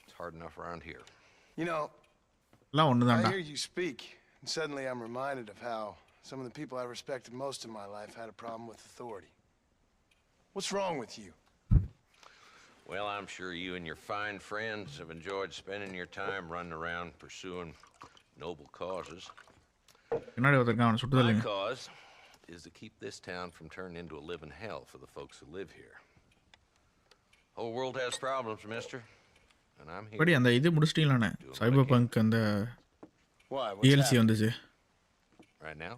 It's hard enough around here. You know, எல்லாம் ஒன்று I தான்டா. hear you speak, and suddenly I'm reminded of how some of the people I respected most in my life had a problem with authority. What's wrong with you? Well, I'm sure you and your fine friends have enjoyed spending your time running around pursuing noble causes. பின்னாடி ஒருத்தருக்கான் அவனை சுட்டு My தள்ளுங்க. cause is to keep this town from turning into a living hell for the folks who live here. Whole world has problems, mister, and I'm here. படி அந்த இது முடிச்சிட்டீங்களாண்ணே சைபர் bunk அந்த Why? What's DLC happening? வந்துச்சு. Right now,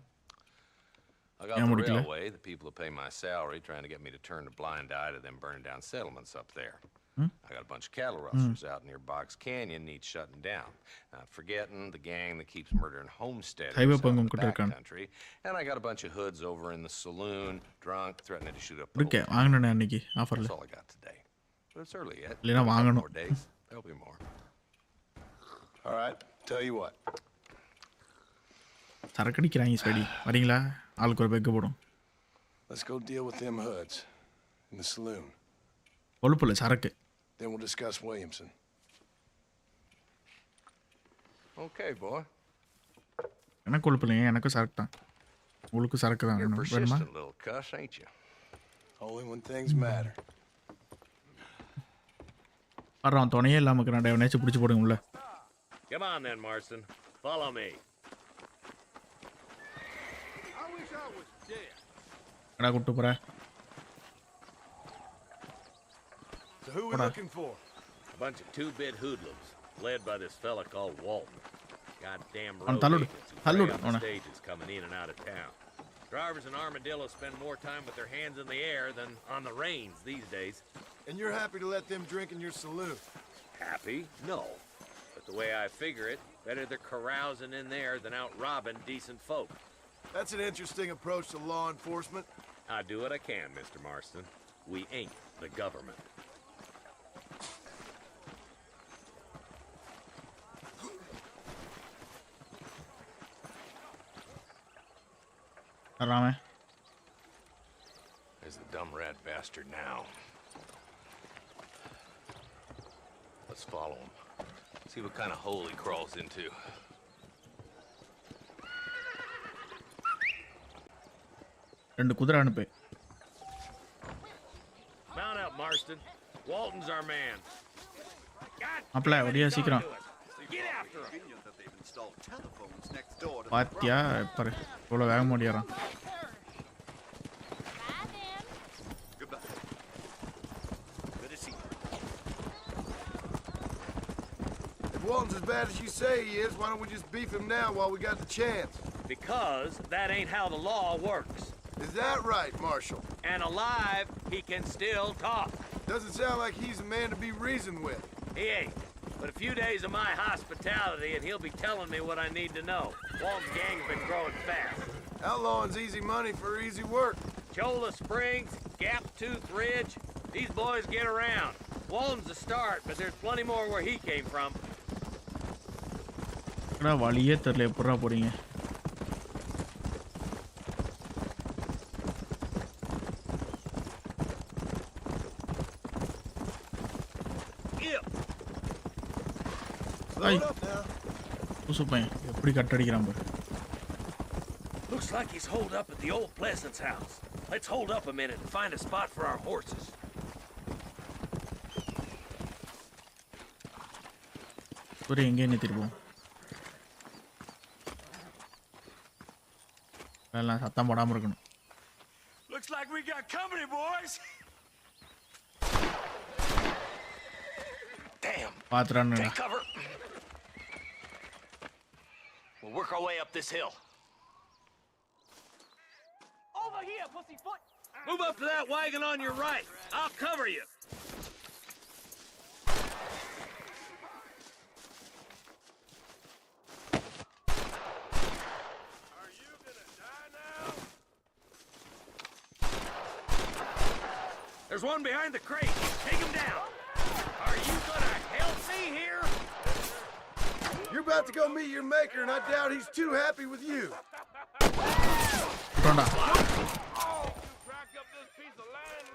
I got Yeah, the முடிக்கல. railway, the people who pay my salary, trying to get me to turn a blind eye to them burning down settlements up there. I got a bunch of cattle rustlers out near Box Canyon needs shutting down. Not forgetting the gang that keeps murdering homesteaders Cyber out punk in the கிட்ட இருக்கான். backcountry. And I got a bunch of hoods over in the saloon, drunk, threatening to shoot up the இருக்கேன் whole வாங்கினேண்ணே அன்னைக்கு ஆஃபரில். That's all I got today. But it's early yet. இல்லைன்னா A couple வாங்கணும். more days. There'll be more. All right, tell you what. சரக்கு அடிக்கிறாங்க Spidey வரீங்களா? ஆளுக்கு ஒரு பெக்க போடும். Let's go deal with them hoods in the saloon. கொழுப்பு இல்லை சரக்கு. Then we'll discuss Williamson. Okay, boy. எனக்கு கொழுப்பு இல்லைங்க எனக்கும் சரக்கு தான். உங்களுக்கு சரக்கு தான் You're a வேணும் வேணுமா? persistent little cuss, ain't you? Only when things matter. வர்றான் துணையே இல்லாமல் இருக்கிறான். எவனாச்சும் பிடிச்சி போடுங்க உள்ள. Come on then, Marston. Follow me. எடா கூட்டு போற So who we looking for? A bunch of two-bit hoodlums, led by this fella called Walton. Goddamn On road Talud. agents who Talud, prey on on the a- stages coming in and out of town. Drivers in Armadillo spend more time with their hands in the air than on the reins these days. And you're happy to let them drink in your saloon? Happy? No. But the way I figure it, better they're carousing in there than out robbing decent folk. That's an interesting approach to law enforcement. I do what I can, Mr. Marston. We ain't the government. Rame. There's the dumb rat bastard now. Let's follow him. See what kind of hole he crawls into. ரெண்டு குதிரை அனுப்பு Mount up, Marston. Walton's our man. அப்பல ஒடியா சீக்கிரம் Get after him. பாத்தியா பாரு இவ்வளோ வேகமாக ஓடியாரான் If Walton's as bad as you say he is, why don't we just beef him now while we got the chance? Because that ain't how the law works. Is that right, Marshal? And alive, he can still talk. Doesn't sound like he's a man to be reasoned with. He ain't. But a few days of my hospitality and he'll be telling me what I need to know. Walton's gang's been growing fast. Outlawing's easy money for easy work. Cholla Springs, Gap Tooth Ridge, these boys get around. Walton's the start, but there's plenty more where he came from. வழியே தெரியல எப்படா போறீங்க புசு பையன் எப்படி கட்டடிக்கிறான் பாரு Looks like he's holed up at the old Pleasant's house. Let's hold up a minute and find a spot for our horses. ஒரு எங்கே நிறுத்திருப்போம் எல்லாம் சத்தம் போடாம இருக்கணும் Looks like we got company, boys. Damn. பாத்துறான்னு Take cover. We'll work our way up this hill. Over here, pussyfoot! Move up to that wagon on your right. I'll cover you. Are you gonna die now? There's one behind the crate. Take him down. Are you gonna help me here? You're about to go meet your maker, and I doubt he's too happy with you.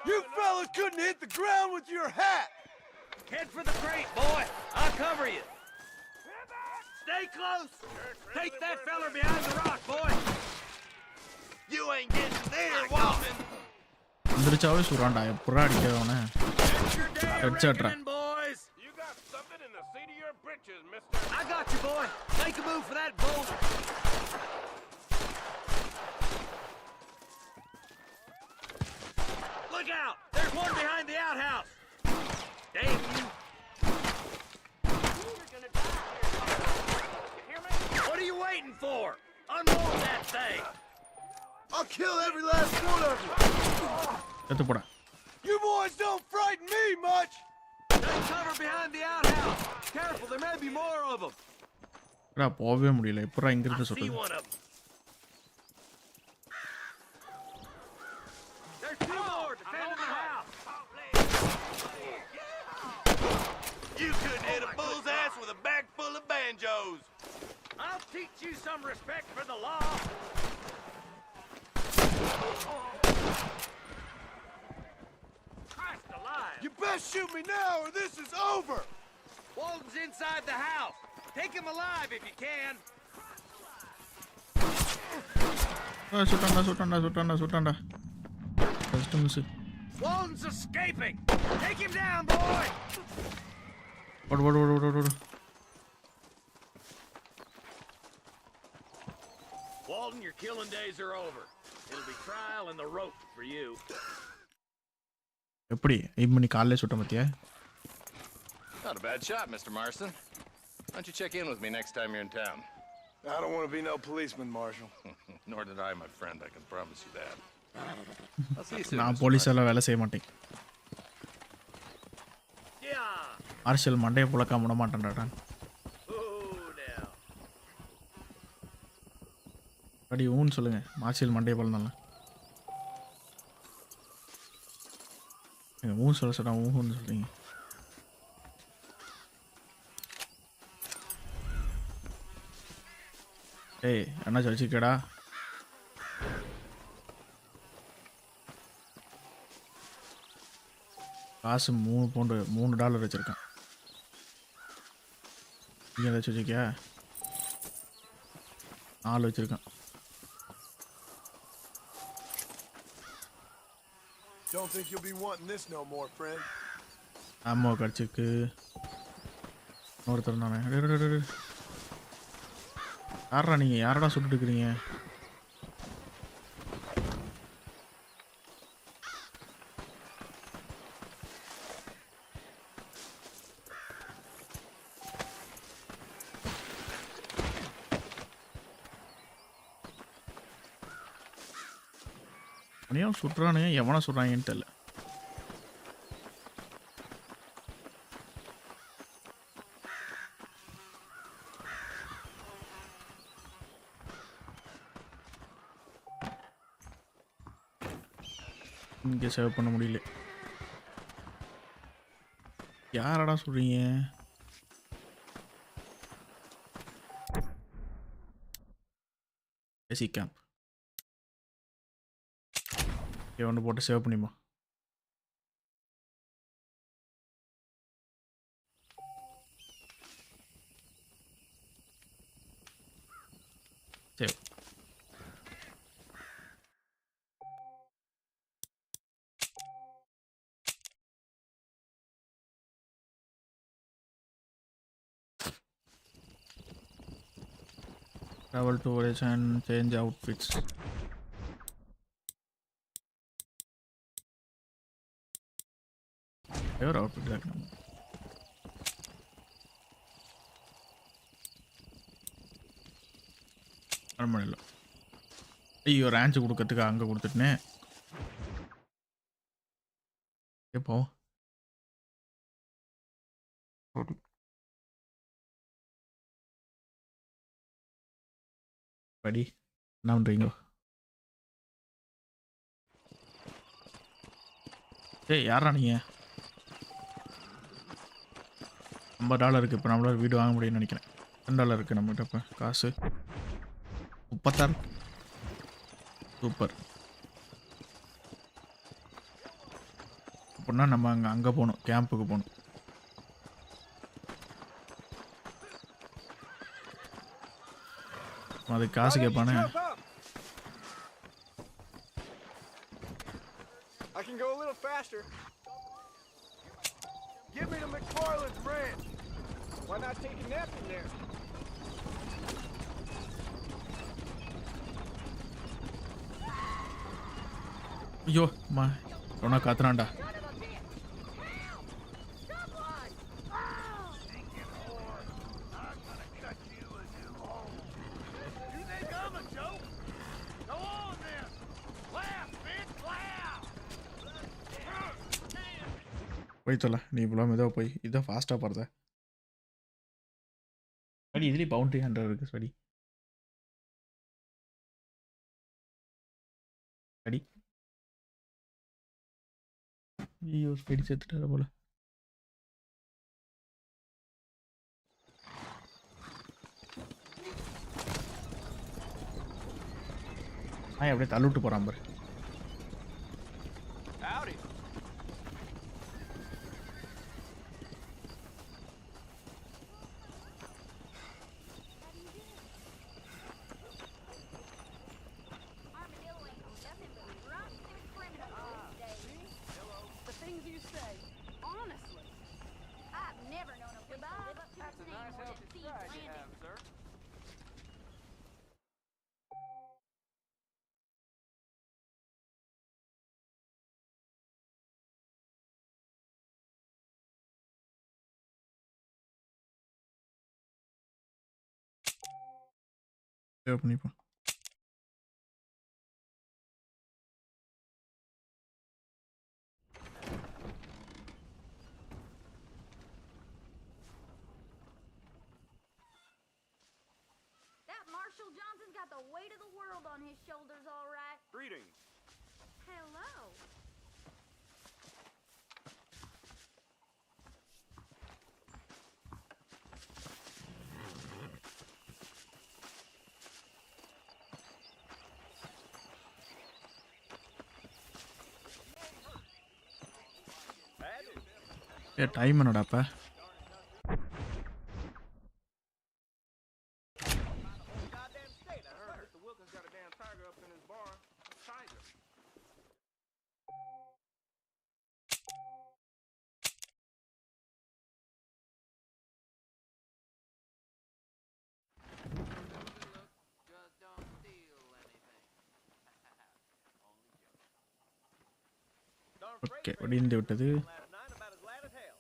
You fellas couldn't hit the ground with your hat! Head for the crate, boy. I'll cover you. Stay close. Take that feller behind the rock, boy. You ain't getting there, Walton. எந்திரிச்சாவே சொல்றான்டா எப்படா அடிக்காதவனே ஹெட்ஷாட்ரா Boys. You got something in the seat of your britches, mister. I got you, boy. Make a move for that boulder. Look out! There's one behind the outhouse. Damn you! What are you waiting for? Unload that thing. I'll kill every last one of you! எடுத்து போடா You boys don't frighten me much! Take cover behind the outhouse. Careful, there may be more of them. எடா போகவே முடியல எப்படா இங்க I இருந்து see சொல்றது one of them. There's two more defending the house. You couldn't hit a bull's ass with a bag full of banjos. I'll teach you some respect for the law. Christ alive. You best shoot me now or this is over! Walton's inside the house. Take him alive if you can. சுட்டான்டா first miss Walton's escaping. Take him down, boy. ஓடு Walton, your killing days are over. It'll be trial and the rope for you. எப்படி aim பண்ணி கால்ல சுட்ட மத்தியா? Not a bad shot, Mr. Marston. Why don't you check in with me next time you're in town? I don't want to be no policeman, Marshal. Nor did I, my friend. I can promise you that. I'll see you soon. நான் police எல்லாம் வேலை செய்ய மாட்டேன். Marshal மண்டையை புழக்க விட மாட்டேன்டா. படி ஊன்னு சொல்லுங்க. மார்ஷல் மண்டையை புழந்தால. ஊன்னு சொல்ல சொன்னா ஊன்னு சொல்றீங்க. ஏய் என்ன வச்சுக்கடா. காசு $3 வச்சிருக்கான். நீ ஏதாச்சும் வச்சுக்கியா? 4 வச்சிருக்கான். Don't think you'll be wanting this no more, friend. ஆமா கடிச்சுக்கு. ஒருத்தர் நானே. யாரா நீங்க யாரடா சுட்டுட்டு இருக்கீங்க? அனியா சுட்றானே எவனா சுட்றாங்கன்னு தெரியல. இங்கே சேவ் பண்ண முடியல. யாரடா சொல்றீங்க? ஏசி கேம்ப் ஒன்று போட்டு சேவ் பண்ணிப்போம். Save. Travel to village and change outfits. Your outfit like no. அரமணில. ஐயோ ரேஞ்ச் கொடுக்கிறதுக்கு அங்கே கொடுத்துட்டனே. எப்போ படி என்ன பண்ணுறீங்க? ஏய் யாரா நீங்கள்? $50 இருக்குது. இப்போ நம்மளால் வீடு வாங்க முடியும்னு நினைக்கிறேன். $10 இருக்குது நம்மகிட்ட. இப்போ காசு 36. சூப்பர். அப்படின்னா நம்ம அங்கே போகணும், கேம்புக்கு போகணும். அதுக்கு காசு கேட்பானே. I can go a little faster. Give me to McFarland's ranch. Why not take a nap in there? ஐயோ அம்மா ரொனா காத்துறான்டா. போய் தொலை நீ இவ்வளோ மெதுவாக போய் இதான் ஃபாஸ்ட்டாக போகிறத. ஸ்படி இதுலேயும் பவுண்ட்ரி 100 இருக்குது. ஸ்படி ஸ்படி ஐயோ ஸ்படி சேர்த்துட்டார போல. அப்படியே தள்ளிவிட்டு போகிறான் பாரு. சேவ் பண்ணிப்போம். That Marshall Johnson's got the weight of the world on his shoulders, all right. Greetings. Hello. Time என்னடா அப்ப? ஓகே, வெடிந்து விட்டது.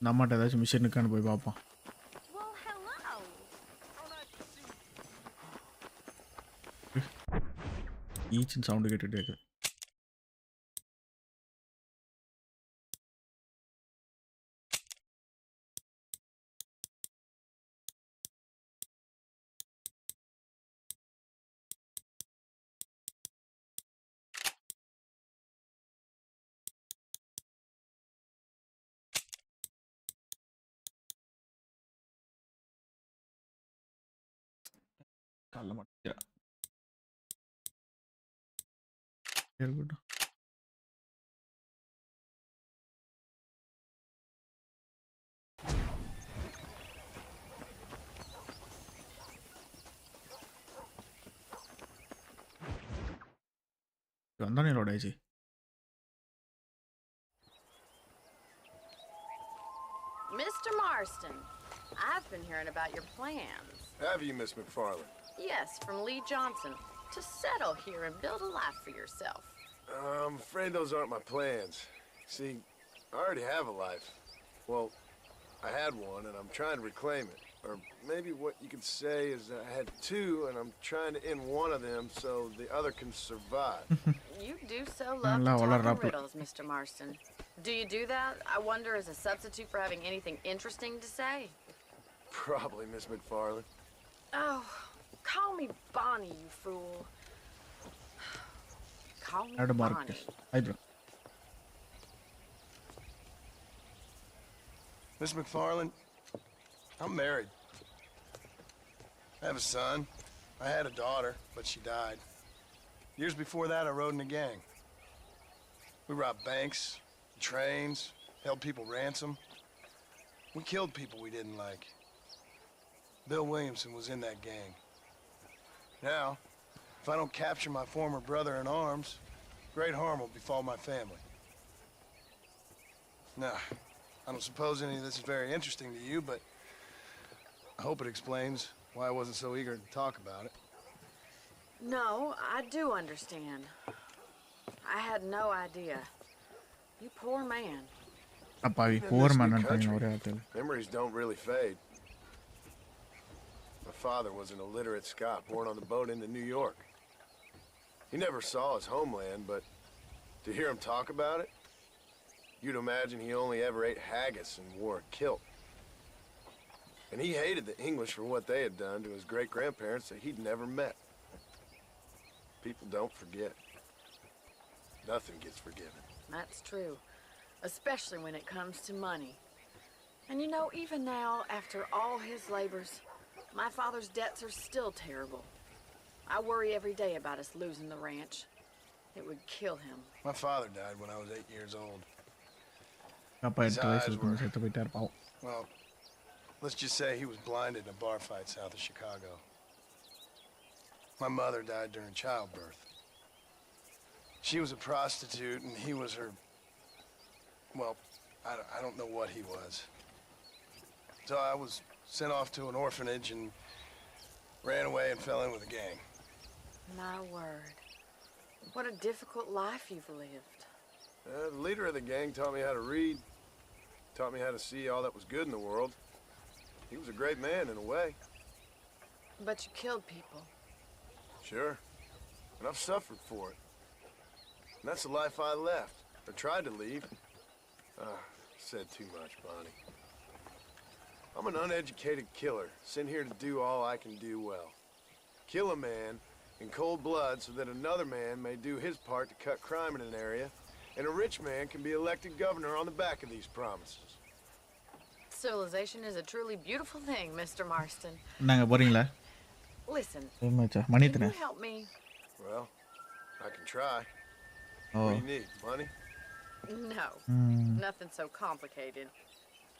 நம்மகிட்ட ஏதாச்சும் மிஷின் இருக்கான்னு போய் பார்ப்போம். Well, hello. ஈச்சின் சவுண்டு கேட்டுகிட்டே இருக்குது. காலைல மாட்டேன். இருக்கட்டும். வந்தானே லோட் ஆயிடுச்சு. Mr. Marston, I've been hearing about your plans. Have you, Miss McFarland? Yes, from Lee Johnson. To settle here and build a life for yourself. I'm afraid those aren't my plans. See, I already have a life. Well, I had one, and I'm trying to reclaim it. Or maybe what you could say is that I had two, and I'm trying to end one of them so the other can survive. You do so love to talk in riddles, Mr. Marston. Do you do that, I wonder, as a substitute for having anything interesting to say? Probably, Miss McFarland. Oh, call me Bonnie, you fool. Call me Bonnie. Hi, bro. Miss McFarland, I'm married. I have a son. I had a daughter, but she died. Years before that, I rode in a gang. We robbed banks, trains, held people ransom. We killed people we didn't like. Bill Williamson was in that gang. Now, if I don't capture my former brother in arms, great harm will befall my family. Now, I don't suppose any of this is very interesting to you, but I hope it explains why I wasn't so eager to talk about it. No, I do understand. I had no idea. You poor man. அப்பாவி போர் மன்னன் ஒரே ஆத்துல. Memories don't really fade. My father was an illiterate Scot born on the boat into New York. He never saw his homeland, but to hear him talk about it, you'd imagine he only ever ate haggis and wore a kilt. And he hated the English for what they had done to his great-grandparents that he'd never met. People don't forget. Nothing gets forgiven. That's true, especially when it comes to money. And you know, even now, after all his labors, my father's debts are still terrible. I worry every day about us losing the ranch. It would kill him. My father died when I was 8 years old. His eyes were, well, let's just say he was blinded in a bar fight south of Chicago. My mother died during childbirth. She was a prostitute, and he was her... Well, I don't know what he was. So I was sent off to an orphanage and ran away and fell in with a gang. My word. What a difficult life you've lived. The leader of the gang taught me how to read, taught me how to see all that was good in the world. He was a great man in a way. But you killed people. Sure. And I've suffered for it. And that's the life I left, or tried to leave. Said too much, Bonnie. I'm an uneducated killer, sent here to do all I can do well. Kill a man in cold blood so that another man may do his part to cut crime in an area, and a rich man can be elected governor on the back of these promises. Civilization is a truly beautiful thing, Mr. Marston. நாங்க போறீங்களா? Listen, மச்சா மணி can தரேன். you help me? Well, I can try. Oh. What do you need, money? No, nothing so complicated.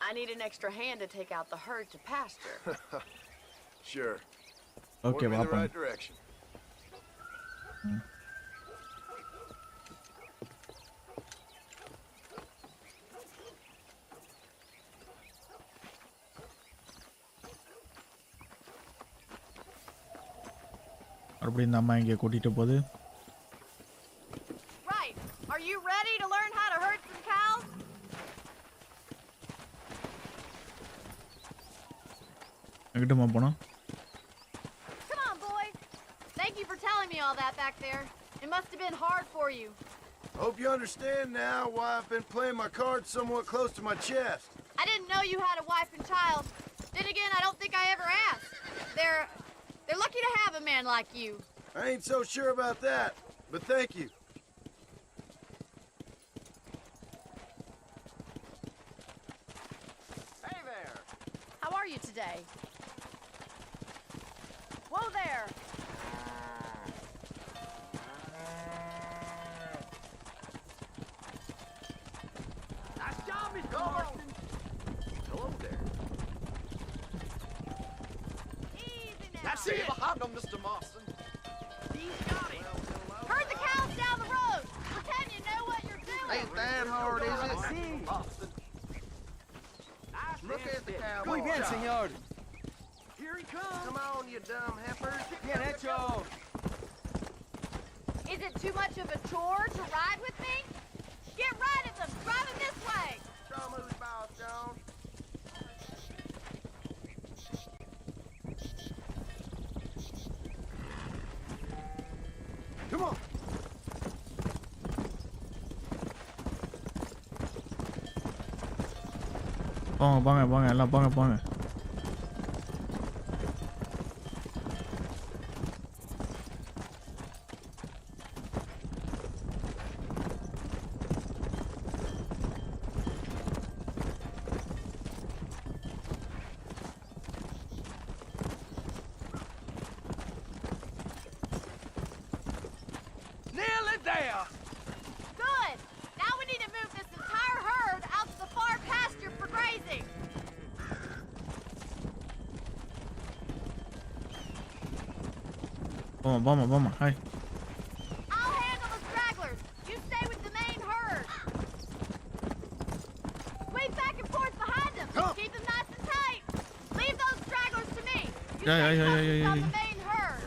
I need an extra hand to take out the herd to pasture. Sure. Okay, Point me in the வாப்பா. right direction. அப்படியே இந்த அம்மா இங்கே கூட்டிட்டு போகுது. Right. Are you ready to learn how to herd some cows? எங்கிட்டமா போனோம்? Come on, boys. Thank you for telling me all that back there. It must have been hard for you. Hope you understand now why I've been playing my cards somewhat close to my chest. I didn't know you had a wife and child. Then again, I don't think I ever asked. They're lucky to have a man like you. I ain't so sure about that, but thank you. Hey there. How are you today? Whoa there. Nice job, Mr. Marston. Hello there. Easy now. That's it. Behind him, Mr. Marston. He's got it. Herd the cows down the road. Pretend you know what you're doing. Ain't that hard, is it? Marston. Nice Look and at the steady. cowboy. Muy bien, señor. Here he comes. Come on, you dumb heifers. Bien hecho. Is it too much of a chore to ride with me? Get right at them. Drive them this way. Show 'em who's boss, John. Come on. போங்க எல்லாம் போங்க. Nearly there. Good. Now we need to move this entire herd out to the far pasture for grazing. போமா. Hi. I'll handle the stragglers. You stay with the main herd. Wait back and forth behind them. Keep them nice and tight. Leave those stragglers to me. You Yeah. stay focused on the main herd.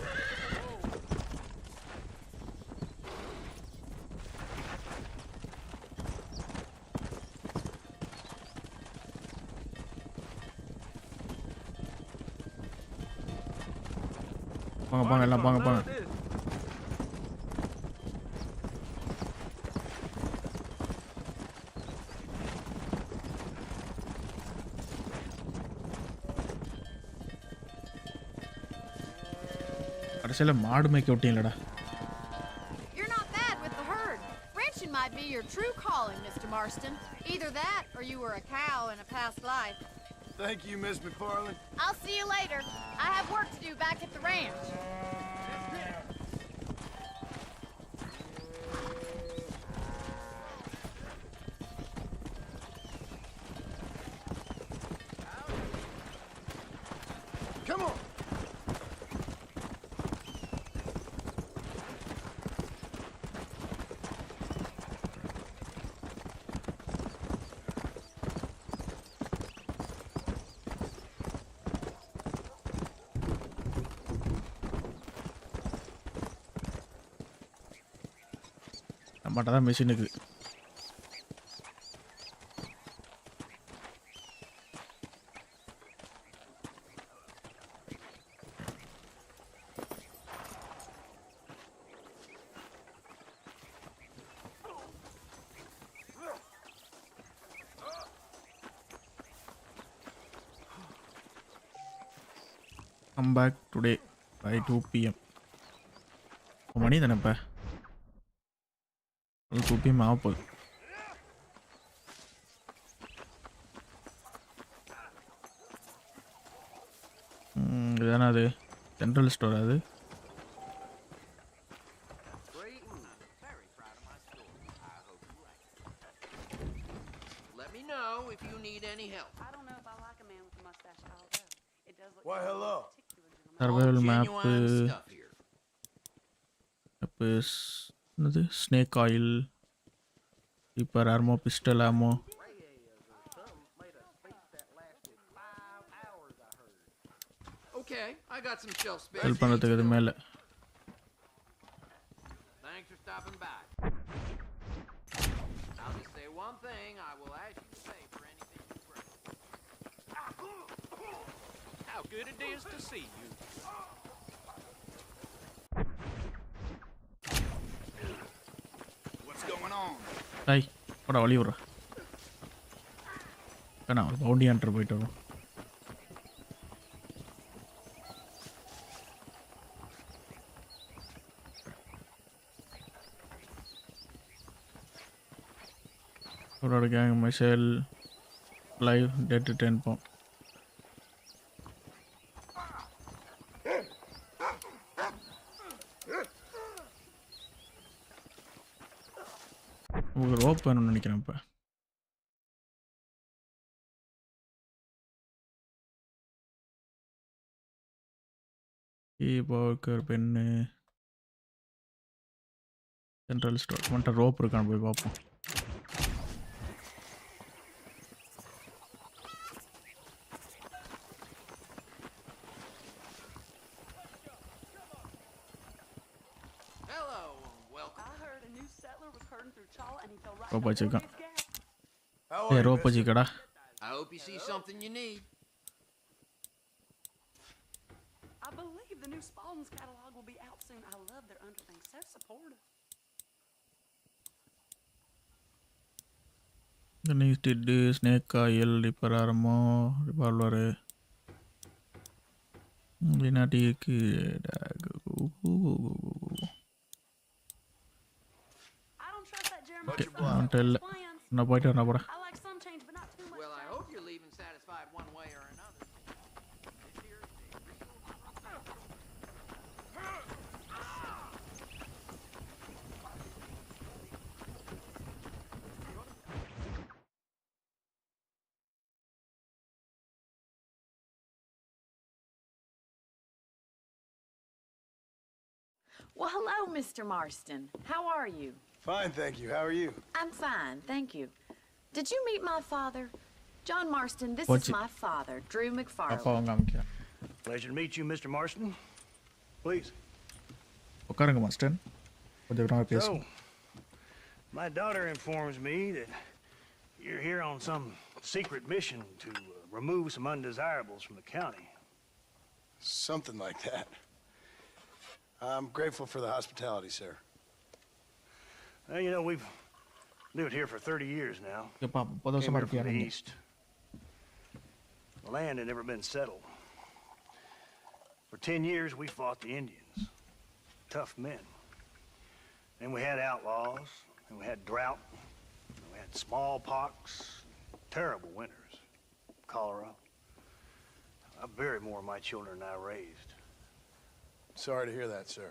போங்க எல்லாம் போங்க. கடைசியில மாடு மேய்க்க விட்டீங்களடா. You're not bad with the herd. Ranching might be your true calling, Mr. Marston. Either that or you were a cow in a past life. Thank you, Miss McFarland. I'll see you later. I have work to do back at the ranch. Come on. நம்மகிட்ட தான் machine இருக்குது. Come back today by 2 PM. மணி தானே இப்போ 2 PM ஆக போகுது. இதுதானே அது சென்ட்ரல் ஸ்டோர் அது. Let me know if you need any help. I don't know if I like a man with a mustache, although it does look Why, hello. Survival map Genuine stuff here. என்னது snake oil repeater ammo pistol ammo. Okay, I got some shelf space. Help பண்ணுறதுக்கு இது மேலே. Thanks for stopping by. I'll just say one thing. I will ask you to pay for anything you bring. How good it is to see you. What's going on? ஐய் போடா வழி விட்றா. நான் ஒரு bounty Hunter போயிட்டு வரோம். அவரோட gang மைசேல் live date 10 pound. உங்களுக்கு ரோப் வேணும்னு நினைக்கிறேன் இப்போ. கீபோர்டு பென்னு சென்ட்ரல் ஸ்டோர் மட்டும் ரோப் இருக்கான்னு போய் பார்ப்போம். Hello, welcome. I heard a new settler was herding through Chala and he fell right rope into வச்சுருக்கான். Morgan's gap. How A are you, rope mister? வச்சுக்கடா. I hope you see something you need. I believe the new Spalding's catalog will be out soon. I love their underlings. So supportive. ஸ்டிட்டு snake oil repeater ammo revolver வினாட்டி இருக்கு. I don't trust that Jeremiah. Much obliged. அவன்கிட்ட இல்லை. நான் போயிட்டு வரேன் போடா. I like some change, but not too much. Well, I hope you're leaving satisfied one way or another. This here's a real... Well, hello, Mr. Marston. How are you? Fine, thank you. How are you? I'm fine, thank you. Did you meet my father? John Marston, this What's is it? my father, Drew அப்பா McFarland. அவங்க அமைக்கிறேன். Pleasure to meet you, Mr. Marston. Please. உட்காருங்க master. கொஞ்சம் நேரம் So, பேசுவோம். my daughter informs me that you're here on some secret mission to remove some undesirables from the county. Something like that. I'm grateful for the hospitality, sir. Well, you know, we've lived here for 30 years now. எப்பா 30 Came வருஷமா here from the இருக்கியா? east. The land had never been settled. For 10 years, we fought the Indians. Tough men. Then we had outlaws, and we had drought, and we had smallpox, terrible winters, cholera. I buried more of my children than I raised. Sorry to hear that, sir.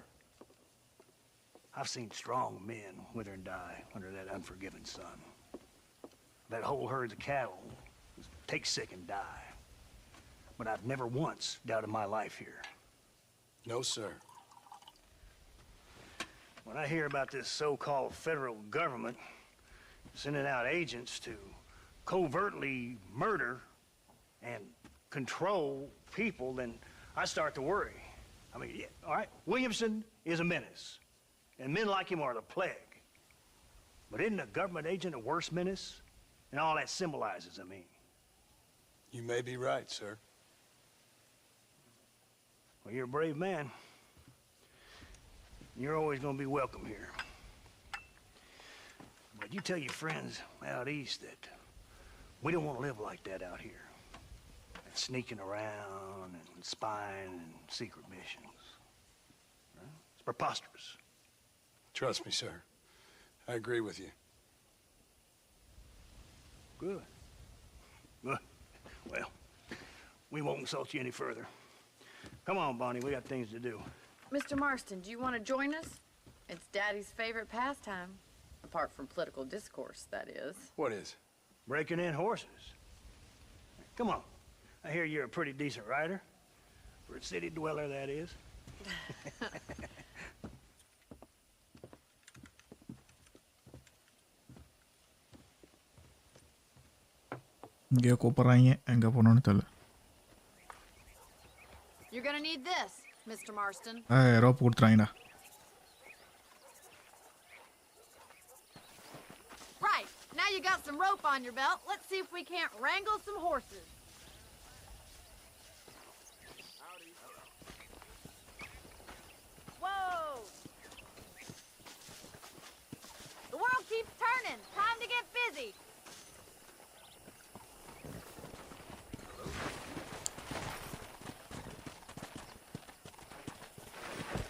I've seen strong men wither and die under that unforgiving sun. That whole herds of cattle take sick and die. But I've never once doubted my life here. No, sir. When I hear about this so-called federal government sending out agents to covertly murder and control people, then I start to worry. I mean, yeah, all right, Williamson is a menace, and men like him are the plague. But isn't a government agent a worse menace? And all that symbolizes, I mean. You may be right, sir. Well, you're a brave man. You're always going to be welcome here. But you tell your friends out east that we don't want to live like that out here. That sneaking around underground and spying and secret missions. Right? It's preposterous. Trust me, sir. I agree with you. Good. Good. Well, we won't insult you any further. Come on, Bonnie, we got things to do. Mr. Marston, do you want to join us? It's Daddy's favorite pastime. Apart from political discourse, that is. What is? Breaking in horses. Come on. I hear you're a pretty decent rider. For a city dweller, that is. இங்கே கூப்பிட்றாங்க எங்கே போகணுன்னு தெரியல. You're gonna need this, Mr. Marston. Rope கொடுத்துறாங்கடா. Right. Now you got some rope on your belt. Let's see if we can't wrangle some horses. Whoa! The world keeps turning. Time to get busy.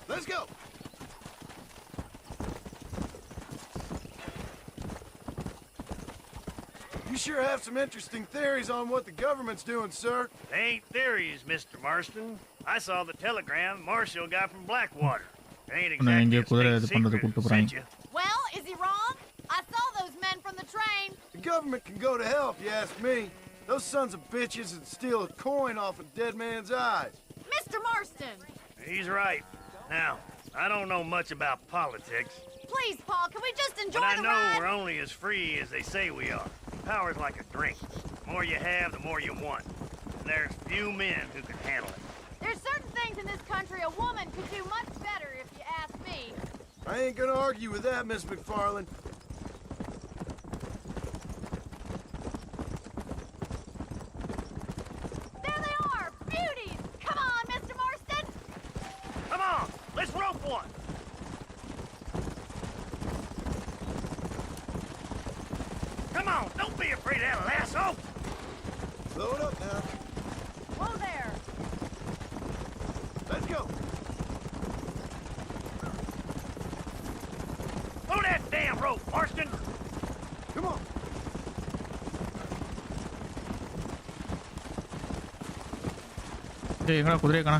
Let's go! You sure have some interesting theories on what the government's doing, sir. They ain't theories, Mr. Marston. I saw the telegram Marshall got from Blackwater. They ain't exactly a state secret sent you. Well, is he wrong? I saw those men from the train. The government can go to hell if you ask me. Those sons of bitches would steal a coin off a dead man's eyes. Mr. Marston! He's right. Now, I don't know much about politics. Please, Paul, can we just enjoy But I the know ride? we're only as free as they say we are. Power's like a drink. The more you have, the more you want. And there's few men who can handle it. There's certain things in this country a woman could do much better, if you ask me. I ain't gonna argue with that, Miss McFarland. There they are! Beauties! Come on, Mr. Marston! Come on, let's rope one. Come on, don't be afraid of that lasso. Blow it up now. Whoa there! Let's go. Pull that damn rope, Marston. Come on. எங்கடா குதிரையை காணா?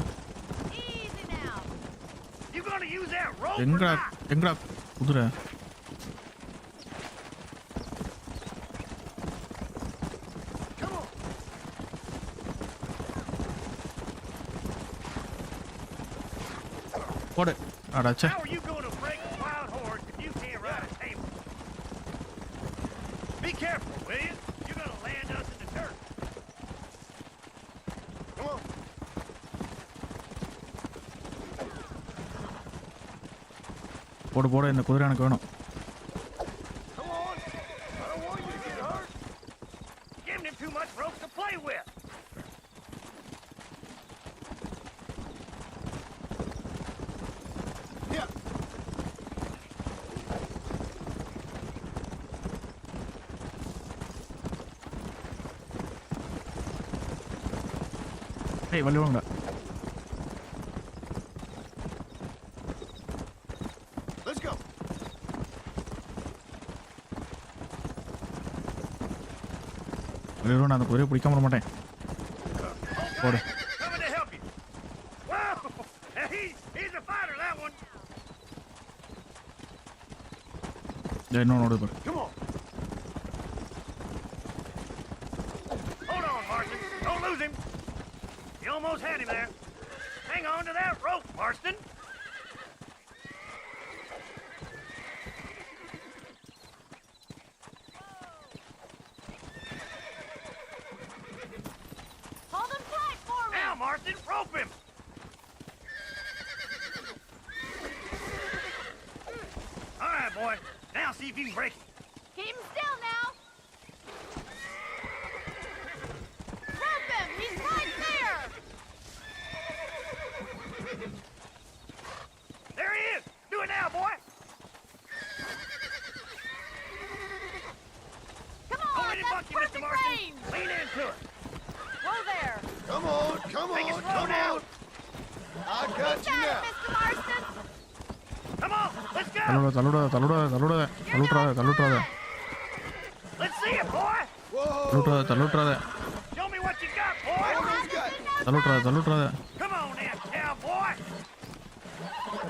Easy now. You gonna use that rope or எங்கடா not? எங்கடா குதிரை? Come on. போடு. அடாச்சே. How are you going to break a wild horse if you can't ride a table? Be careful, will you? You're going to land us in the dirt. Come on. போடு போடு இந்த குதிரை எனக்கு வேணும். Come on. I don't want you to get hurt. Giving him too much rope to play with. Yeah. ஏய் வள்ளி வாங்கடா. Let's go. Valli நான் அந்த குதிரையை பிடிக்காம விட மாட்டேன். போடு. Coming to help you. Wow! He's a fighter, that one. இன்னொன்று ஓடுது பாரு. Come on. Hold on, Marston. Don't lose him. You almost had him there. Hang on to that rope, Marston. Hold him tight for me! Now, Marston, rope him. All right, boy. Now see if you can break him. Keep him still now! Rope him! He's right there! There he is. Do it now, boy. Come Don't on, let him that's buck you, Mr. perfect Marston. range! Lean into it. Whoa there! Come on, come on, come on. I got you now. Mr. Marston. Come on, let's go. தள்ளுட்றாத. Let's see it, boy. தள்ளுட்றாத. Show me what you got, boy. தள்ளுட்றாத. Come on in, cowboy.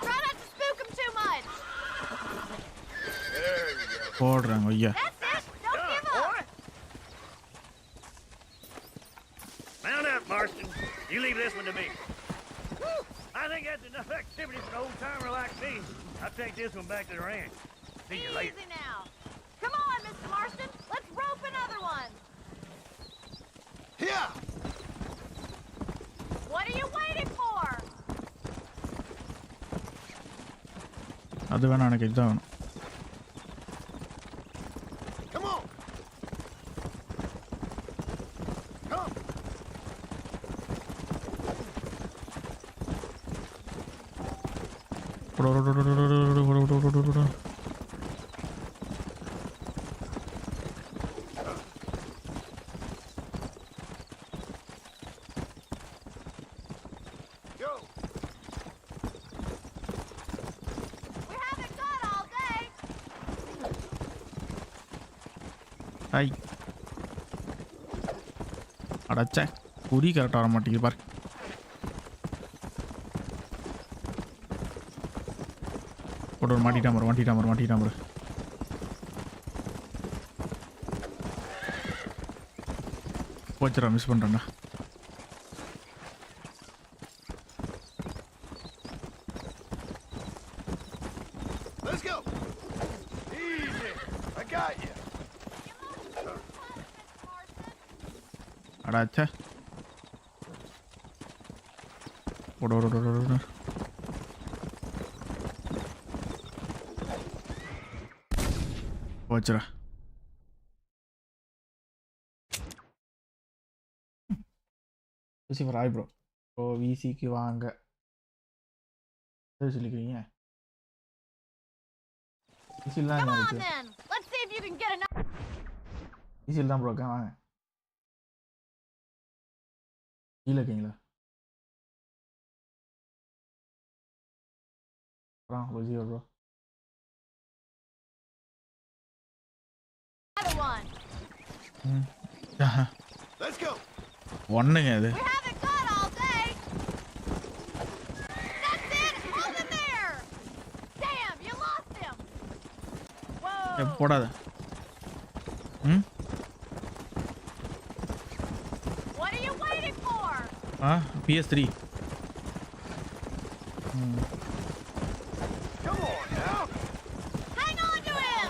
Try not to spook him too much. There you go. போடுறாங்க ஐயா. That's it. Don't give up. Boy. Mount up, Marston. You leave this one to me. Whew. I think that's enough activity for an old-timer like me. I'll take this one back to the ranch. See you later. Easy now. Come on, Mr. Marston. Let's rope another one. Here. What are you waiting for? அது வேணா எனக்கு இதுதான் வேணும். Come on. Come. Go. We haven't got all day. ஐ அடச்சே குறி கரெக்டாக வர மாட்டேங்குது பாரு. போட்டு மாட்டிட்டான் பாரு. போச்சுடா, மிஸ் பண்ணுறேன்டா. Let's go. Easy. I got you. அடாச்சே போடு. போச்சுடா. ராய் ப்ரோ விசிக்கு வாங்க சொல்லிக்கிறீங்க. விசில் தான் Come on இருக்கு. then. Let's see if you can get enough. Whistle தான் ப்ரோ வாங்க. கீழே இருக்கீங்களா? Bro Another one. Let's go. ஒண்ணுங்க அது. We haven't got all day. That's it. Hold him there. Damn, you lost him. Whoa. போடாத. What are you waiting for? PS3. Come on now. Hang on to him.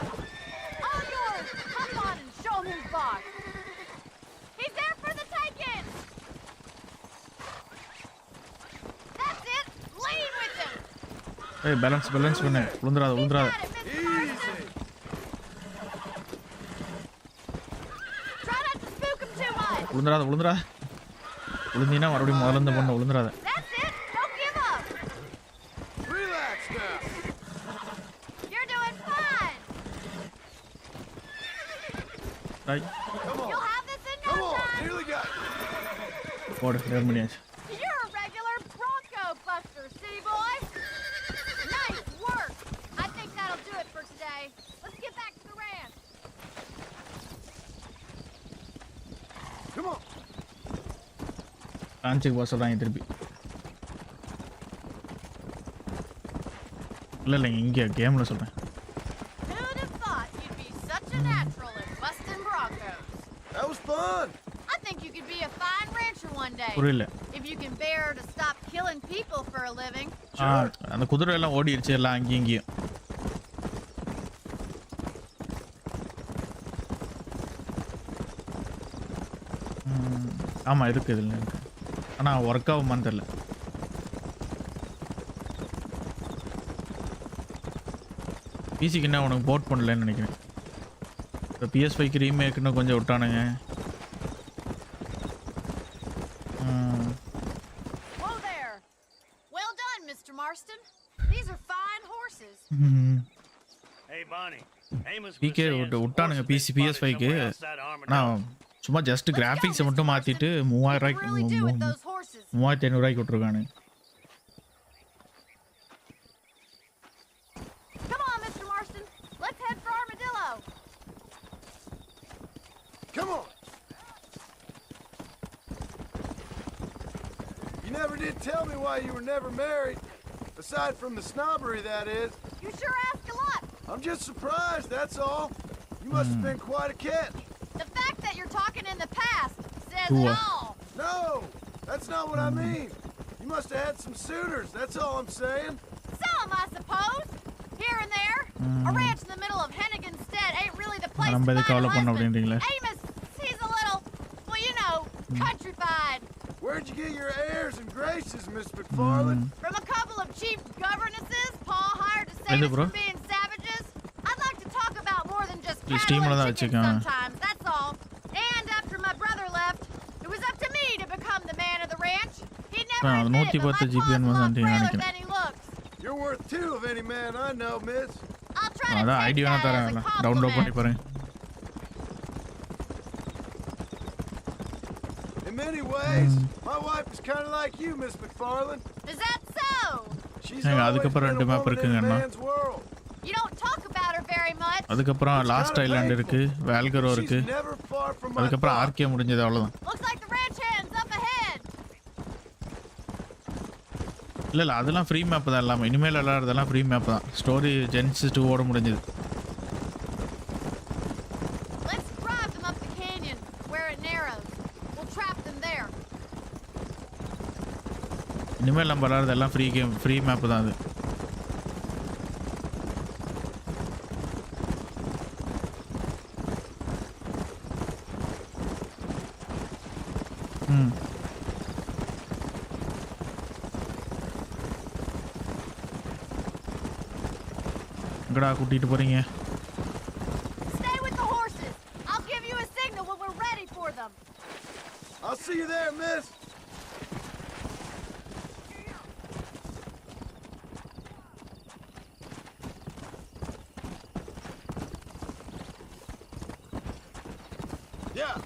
All yours. Hop on and show him his box. He's there for the taking. That's it. Lean with him. ஏய் balance பண்ணு. உளுந்துறாத. Got it, Mr. Marston. Try not to spook him too much. உளுந்துறாத. உளுந்தினா மறுபடியும் முதல்ல இருந்து பண்ணு. உளுந்துறாத. That's it. Don't give up. Relax now. You're doing fine. Right. Come on. You'll have this in Come no on. time. Nearly got it. போடு. Ready பண்ணியாச்சு. You're a regular Bronco buster, city boy. Nice work. I think that'll do it for today. Let's get back to the ranch. Come on. லான்ச்சுக்கு போக சொல்கிறாங்க திருப்பி. இல்லை இங்கே கேமில் சொல்கிறேன். Who'd have thought you'd be such a natural at busting Broncos? That was fun. I think you could be a fine rancher one day. புரியல. If you can bear to stop killing people for a living. அந்த குதிரை எல்லாம் ஓடிடுச்சு எல்லாம் அங்கேயும் இங்கேயும். ஆமாம் இருக்குது இதில் இருக்குது. ஆனால் ஒர்க் ஆகுமான்னு தெரில. பிசிக்கு என்ன உனக்கு போர்ட் பண்ணலன்னு நினைக்கிறேன். இப்போ PS5க்கு ரீமேக்னு கொஞ்சம் விட்டானுங்க. Whoa there. Well done, Mr. Marston. These are fine horses. Hey, Bonnie. Amos was பிகே saying some விட்டானுங்க horses been spotted PS5க்கு. somewhere outside ஆனால் Armadillo. சும்மா ஜஸ்ட் கிராஃபிக்ஸை மட்டும் மாற்றிட்டு 3500 ரூபாய்க்கு விட்ருக்கானு. Come on, Mr. Marston. Let's head for Armadillo. Come on. You never did tell me why you were never married. Aside from the snobbery, that is. You sure ask a lot. I'm just surprised, that's all. You must have been quite a catch. The fact that you're talking in the past says it all. No, that's not what I mean. You must have had some suitors, that's all I'm saying. Some, I suppose. Here and there. A ranch in the middle of Hennigan's Stead ain't really the place to find a husband. Amos, he's a little, well, you know, countrified. Where'd you get your airs and graces, Miss McFarland? From a couple of cheap governesses Paul hired to save us from being savages. I'd like to talk about more than just cattle and chickens sometimes, that's all. And after my brother left, it was up to me to become the man of the ranch. He never admitted that my pa's a lot frailer than he looks. You're worth two of any man I know, miss. I'll try to take that as a compliment. In many ways, my wife is kind of like you, Miss McFarland. Is that so? She's always been a woman in a man's world. You don't talk about her very much. அதுக்கப்புறம் last island இருக்கு, வேல்கரோ இருக்கு, அதுக்கப்புறம் RK முடிஞ்சது, அவ்வளவுதான். Looks like the ranch hands up ahead. இல்ல அதெல்லாம் free map தான் எல்லாமே. இனிமேல் விளையாடுறதெல்லாம் ஃப்ரீ மேப் தான். ஸ்டோரி ஜென்சிஸ் 2 ஓட முடிஞ்சது. Let's drive them up the canyon where it narrows. We'll trap them there. இனிமேல் நம்ம விளையாடுறதெல்லாம் ஃப்ரீ கேம், ஃப்ரீ மேப் தான் அது. எங்கடா கூட்டிட்டு போறீங்க? Stay with the horses. I'll give you a signal when we're ready for them. I'll see you there, miss. Yeah.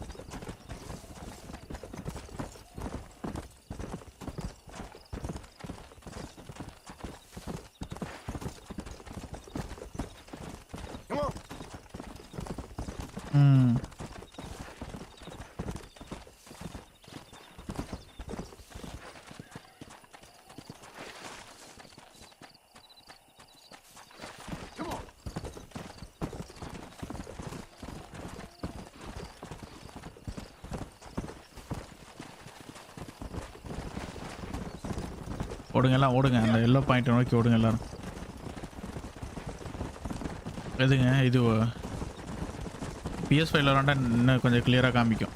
ஓடுங்க எல்லாம் ஓடுங்க, அந்த எல்லோ பாயிண்ட் நோக்கி ஓடுங்க எல்லாரும். எதுங்க இது PS5 விளாண்டா இன்னும் கொஞ்சம் கிளியராக காமிக்கும்.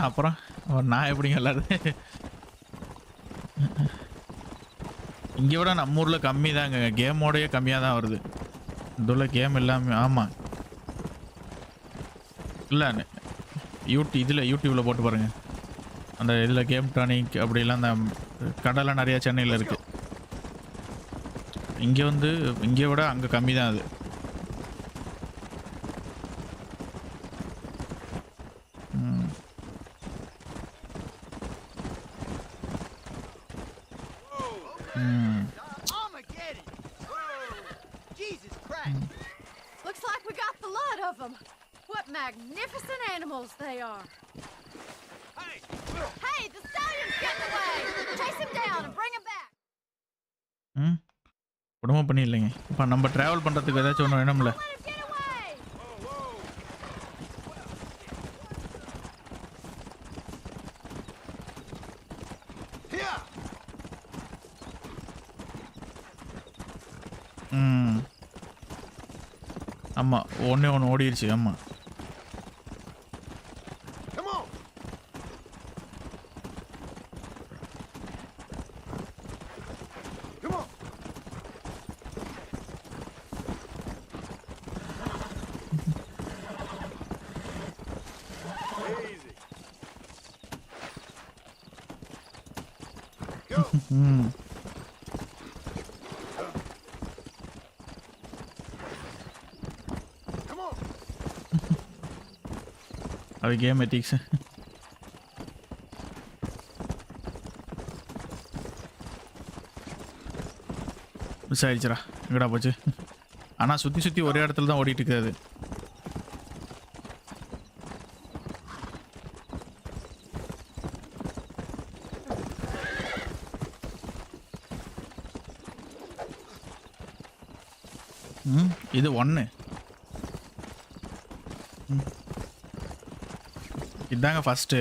அப்புறம் நான் எப்படிங்க விளாடுது? இங்கே விட நம்ம ஊரில் கம்மி தாங்க, கேமோடையே கம்மியாக தான் வருது. இதுல கேம் எல்லாமே. ஆமாம், இல்லை இதில் யூடியூப்பில் போட்டு பாருங்கள். அந்த இதில் கேம் டானிக் அப்படிலாம் அந்த கடைலாம் நிறையா சென்னையில் இருக்குது. இங்கே வந்து இங்கே விட அங்கே கம்மி தான் அது. Looks like we got the lot of them. What magnificent animals they are. Hey, the stallion's getting away. Chase him down and bring him back. குடும்பம் பண்ணி இல்லைங்க. இப்போ நம்ம டிராவல் பண்ணுறதுக்கு ஏதாச்சும் ஒன்று வேணும்ல. ஆமாம், ஒன்று ஓடிடுச்சு. ஆமாம், அது கேம் எத்திக்ஸ். மிஸ் ஆயிடுச்சுடா. எங்கடா போச்சு? ஆனால் சுற்றி சுற்றி ஒரே இடத்துல தான் ஓடிட்டு இருக்காது. இது 1. இதாங்க ஃபஸ்ட்டு.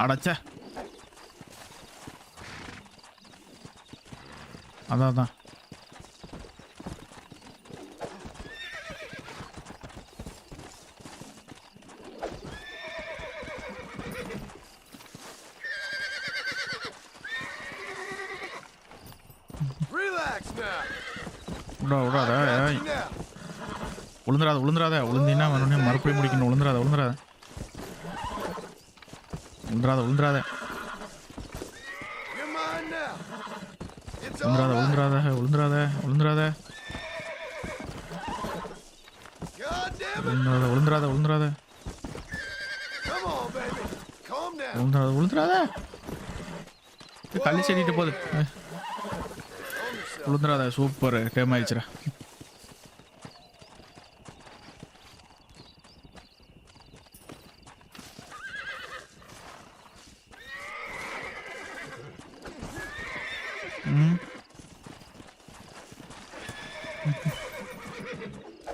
அடச்சா அதான் உளுந்துராத உளுந்தினா மறுபடியும் முடிக்கணும். உளுந்துராத உளுந்துராத கள்ளி செடிட்டு போகுது. உளுந்துராத. சூப்பர். டைம் ஆயிடுச்சுடா.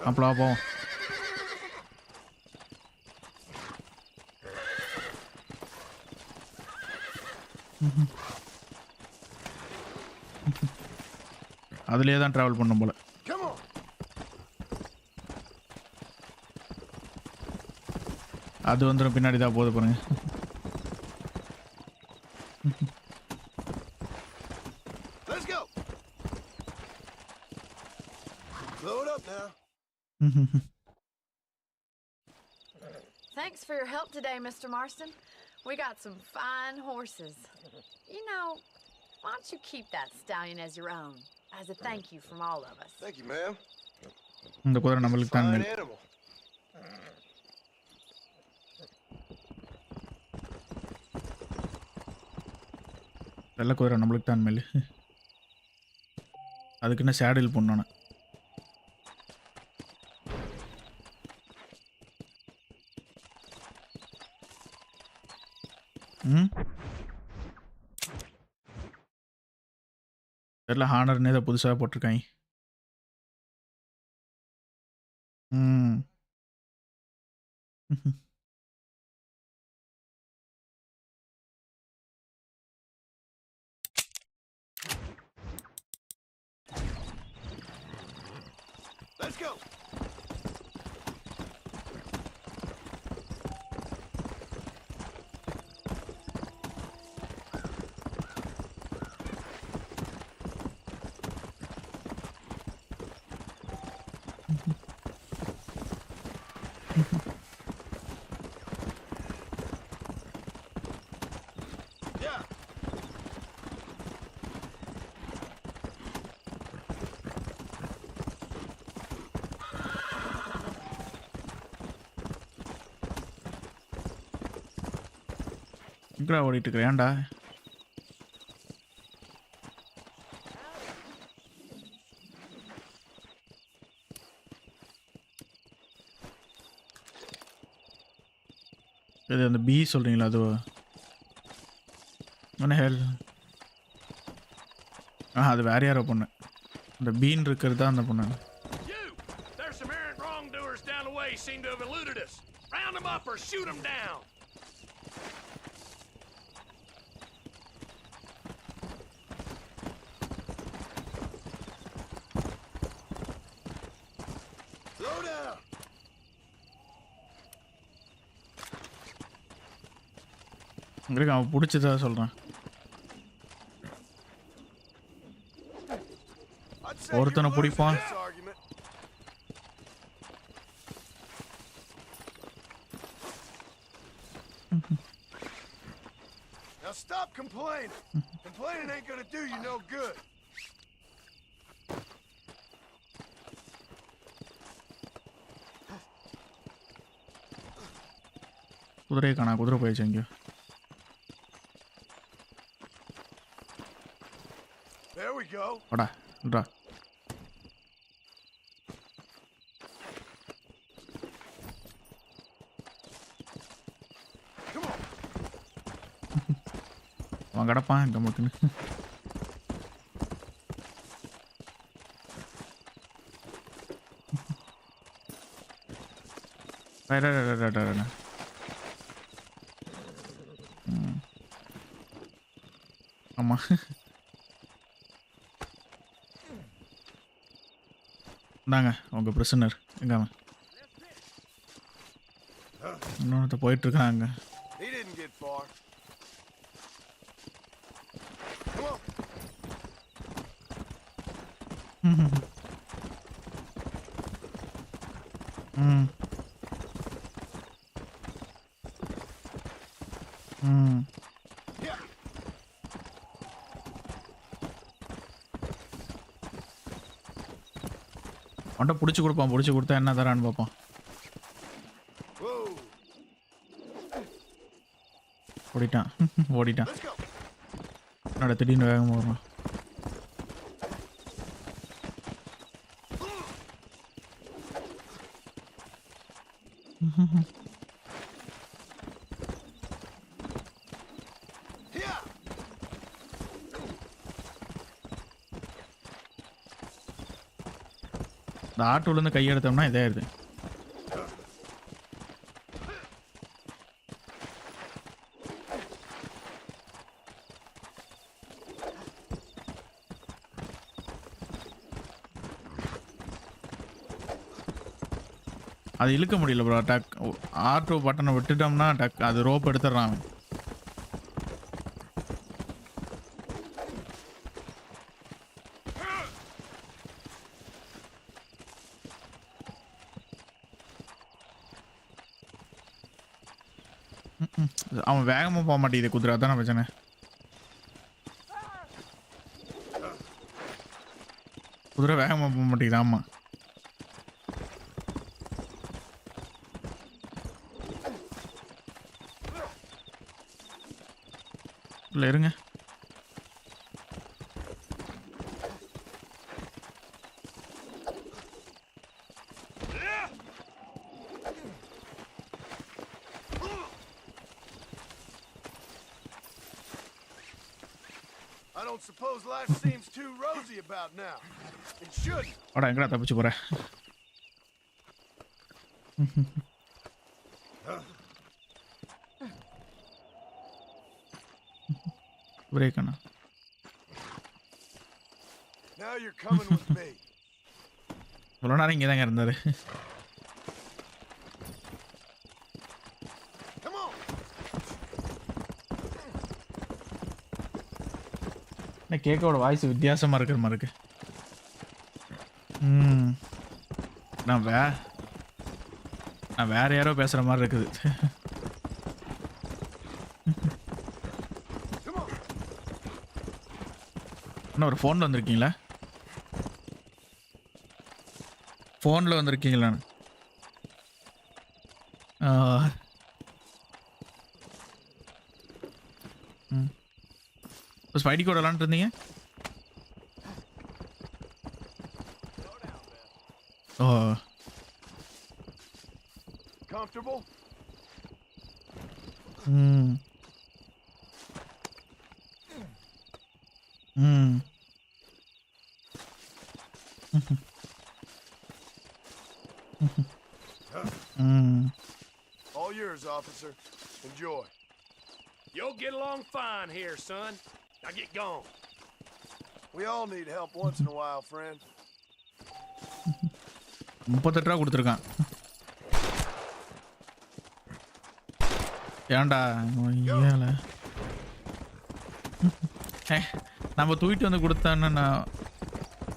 அப்பளா போவோம். அதுலேயே தான் ட்ராவல் பண்ணும் போல. அது வந்துடும் பின்னாடி தான் போகுது பாருங்க. Thanks for your help today, Mr. Marston. We got some fine horses. You know, why don't you keep that stallion as your own, as a thank you from all of us. Thank you, ma'am. இந்த குதிரை நம்மளுக்கு தான். வெள்ளை குதிரை நம்மளுக்கு தான் மேலே. அதுக்கு என்ன சேடில் பண்ணணும். தெரியல. ஹானர்னே இதை புதுசாக போட்டிருக்காங்க. Let's go. எங்கடா ஓடிட்டு இருக்கிறேன்? ஏன்டா இது அந்த பி சொல்றீங்களா? அது என்ன ஹெல்? அது வேற யாரோ பொண்ணு. அந்த பீன் இருக்கிறது தான் அந்த பொண்ணு. There's some errant wrongdoers down the way seem to have eluded us. Round them up or shoot them down. Slow down. உங்களுக்கு அவன் பிடிச்சதா சொல்கிறான். ஒருத்தனை பிடிப்பான், Now stop complaining. Complaining ain't gonna do you no good. குதிரையை காணா, குதிரை போயிடுச்சு எங்கேயோ. There we go. வாடா இன்றா. அவன் கிடப்பான் இந்த மட்டுன்னு. ஆமா இந்தாங்க உங்க பிரிசனர். எங்க அவன்? இன்னொருத்த போயிட்டு இருக்காங்க. He didn't get far. Come on. Yeah. அவன்கிட்ட பிடிச்சி கொடுப்பான், பிடிச்சி கொடுத்தா என்ன தரான்னு பார்ப்பான். ஓடிட்டான் ஓடிட்டான். என்னோட திடீர்னு வேகமாக வரும். இந்த ஆட்டோலேருந்து கையெடுத்தோம்னா இதே ஆயிடுது. அது இழுக்க முடியல ப்ரோ. டக் ஆட்டோ பட்டனை விட்டுட்டோம்னா டக் அது ரோப் எடுத்துடுறான். அவன் வேகமாக போக மாட்டேங்குது குதிரை, அதான பிரச்சனை. குதிரை வேகமாக போக மாட்டேங்குது. ஆமாம் இல்லை இருங்க. I don't suppose life seems too rosy about now. It shouldn't. வாடா எங்கடா தப்பிச்சு போற? Break Anna. Now you're coming with me. இவ்வளோ நேரம் இங்கே தாங்க இருந்தாரு. Come on. கேக்கோட வாய்ஸ் வித்தியாசமாக இருக்கிற மாதிரி இருக்கு. நான் வேற யாரோ பேசுகிற மாதிரி இருக்குது. அண்ணா ஒரு ஃபோனில் வந்திருக்கீங்களா? ஃபோனில் வந்திருக்கீங்களா? ஸ்பைடி கோட் விளாண்டுட்டு இருந்தீங்க? ஓ Comfortable? All yours, officer. Enjoy. You'll get along fine here, son. Now get gone. We all need help once in a while, friend. 38 ரூபா கொடுத்துருக்கான். ஏன்டா ஏல நம்ம தூக்கிட்டு வந்து கொடுத்தான்னு நான்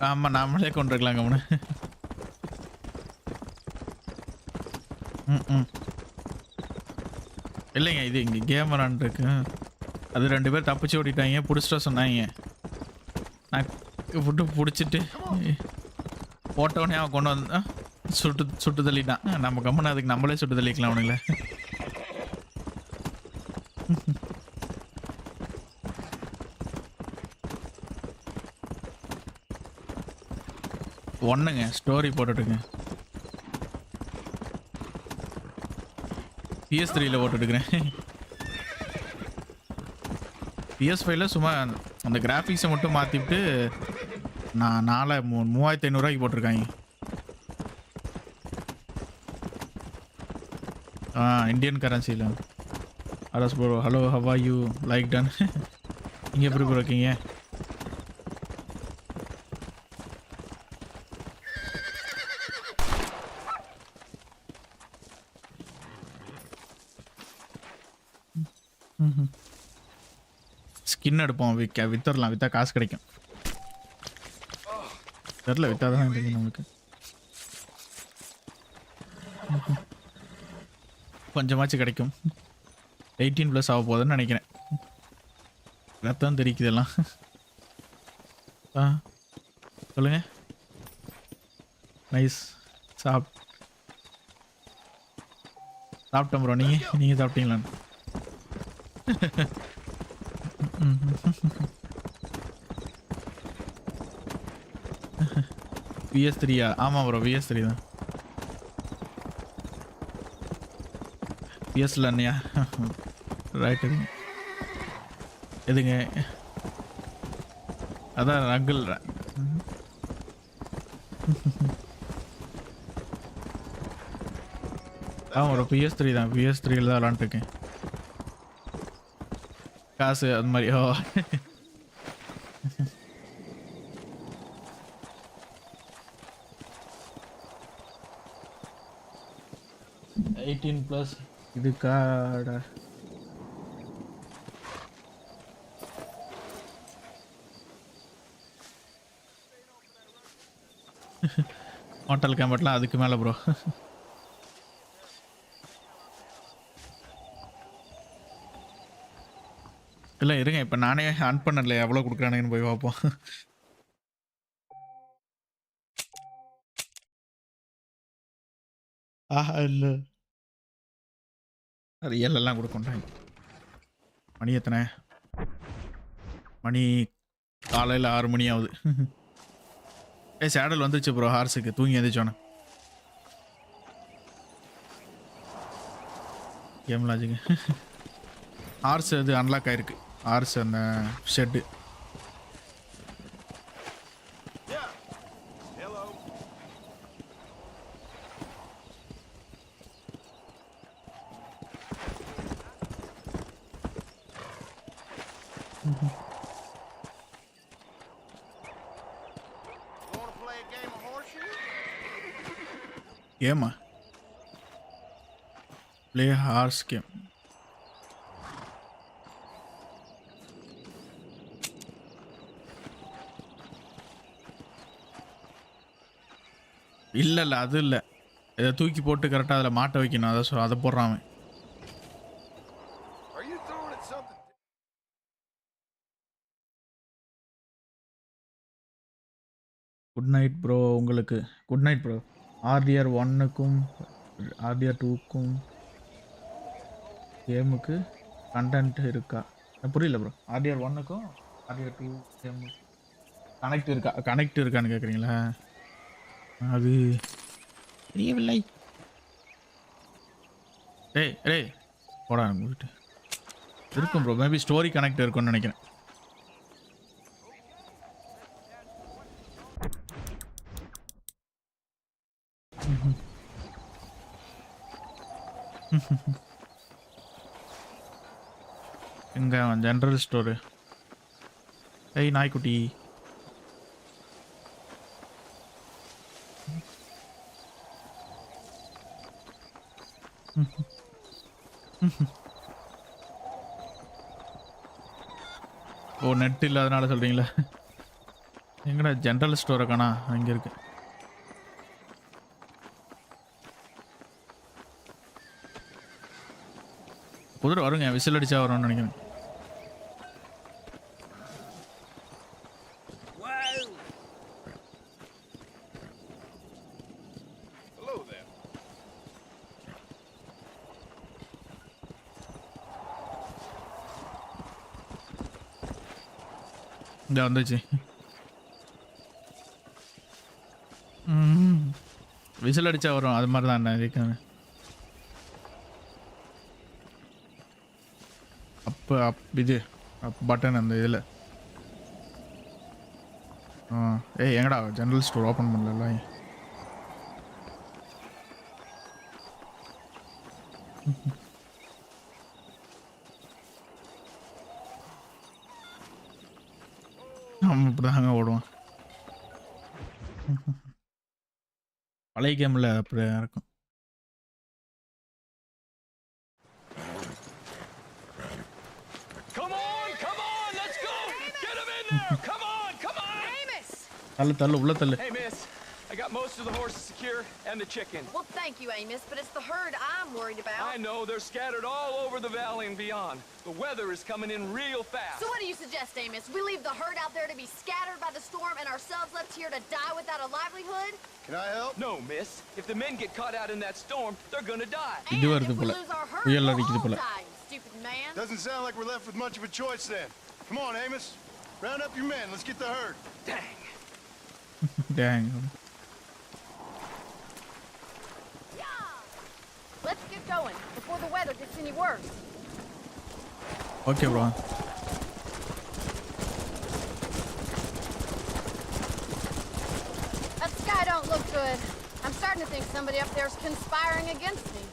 ஆமாம் நாமளே கொண்டிருக்கலாங்க அவனை. இல்லைங்க இது இங்கே கேம் விளாண்டுருக்கு. அது 2 பேர் தப்பிச்சு ஓடிட்டாங்க, பிடிச்சிட்ட சொன்னாங்க. நான் ஃபுட்டு பிடிச்சிட்டு போட்டோடனே அவன் கொண்டு வந்து சுட்டு தள்ளிட்டான். நம்ம கம்மனை அதுக்கு நம்மளே சுட்டு தள்ளிக்கலாம் அவனுங்களே. ஒன்றுங்க ஸ்டோரி போட்டுட்டுங்க. PS3ல போட்டுட்டுக்கிறேன். PS5ல சும்மா அந்த கிராஃபிக்ஸை மட்டும் மாற்றிவிட்டு நான் 3500 போட்டிருக்காங்க. இந்தியன் கரன்சியில். அரஸ் bro hello how are you லைக் டன். நீங்கள் எப்படி ப்ரோ இருக்கீங்க? ஸ்கின் எடுப்போம், வித்தரலாம், விற்றா காசு கிடைக்கும். தெரில, விற்றா தான் தெரியும் நமக்கு. கொஞ்சமாச்சும் கிடைக்கும். 18+ ஆக போகுதுன்னு நினைக்கிறேன். ரத்தம் தெரிக்குது எல்லாம். சொல்லுங்க. நைஸ். சாப்பிட்டேன் ப்ரோ. நீங்கள் சாப்பிட்டீங்களான்னு? PS3யா? ஆமாம் ப்ரோ, PS3 தான். PSல என்னையா? ரைட்டு. எதுங்க? அதான் அங்கிள். ஆமாம் ப்ரோ, PS3 தான். PS3ல தான் விளாண்டுருக்கேன். காசு அது மாதிரி. ஓ 18+ இது காடா. ஹோட்டல் கேம்பட்லாம் அதுக்கு மேலே ப்ரோ. இல்லை இருங்க, இப்போ நானே ஆன் பண்ணல, எவ்வளோ கொடுக்குறானுங்கன்னு போய் பார்ப்போம். இல்லை ரியல் எல்லாம் கொடுக்கண்டாங்க. மணி எத்தனை? மணி காலையில் 6 மணி ஆகுது. சேடல் வந்துருச்சு ப்ரோ. ஹார்ஸுக்கு தூங்கி எந்திரிச்சோன்னே கேம் லாஜிக்கு. ஹார்ஸ் அது அன்லாக் ஆயிருக்கு. ஹார்ஸ் அந்த ஷெட்டு. கேமா? Play horse game. இல்லை அது இல்லை. இதை தூக்கி போட்டு கரெக்டாக அதில் மாட்ட வைக்கணும். அதை போடுறான். Good night bro. உங்களுக்கு குட் நைட் ப்ரோ. RDR 1க்கும் RDR 2க்கும் கேமுக்கு கண்டென்ட் இருக்கா? புரியல ப்ரோ. RDR 1க்கும் RDR 2 கேமு கனெக்ட் இருக்கான்னு கேட்குறீங்களா? அது தெரியவில்லை. ஏய் போடா வீட்டு இருக்கும் ப்ரோ. மேபி ஸ்டோரி கனெக்ட் இருக்கும்னு நினைக்கிறேன். எங்க ஜென்ரல் ஸ்டோரு? ஏய் நாய்க்குட்டி. ஓ நெட் இல்லாதனால சொல்றீங்களா? எங்கடா ஜென்ரல் ஸ்டோரை காணா? அங்கே இருக்கு. குதிரை வருங்க, விசில் அடிச்சா வரும்னு நினைக்கிறேன். இந்த வந்துச்சு. விசில் அடிச்சா வரும், அது மாதிரி தான் என்ன அப்போ இது பட்டன் அந்த இதில். ஏய் எங்கடா ஜெனரல் ஸ்டோர் ஓப்பன் பண்ணல. அவன் இப்படிதாங்க ஓடுவான். பழைய கேமில் அப்படியே இருக்கும். தள்ளு உள்ள தள்ளு. Hey miss, I got most of the horses secure and the chicken. Well, thank you, Amos, but it's the herd I'm worried about. I know, they're scattered all over the valley and beyond. The weather is coming in real fast. So what do you suggest, Amos? We leave the herd out there to be scattered by the storm and ourselves left here to die without a livelihood? Can I help? No, miss. If the men get caught out in that storm, they're gonna die. And if we lose our herd, we'll all die, you stupid man. Doesn't sound like we're left with much of a choice then. Come on, Amos. Round up your men. Let's get the herd. Dang. Dang. Let's get going before the weather gets any worse. Okay, bro. That sky don't look good. I'm starting to think somebody up there's conspiring against me.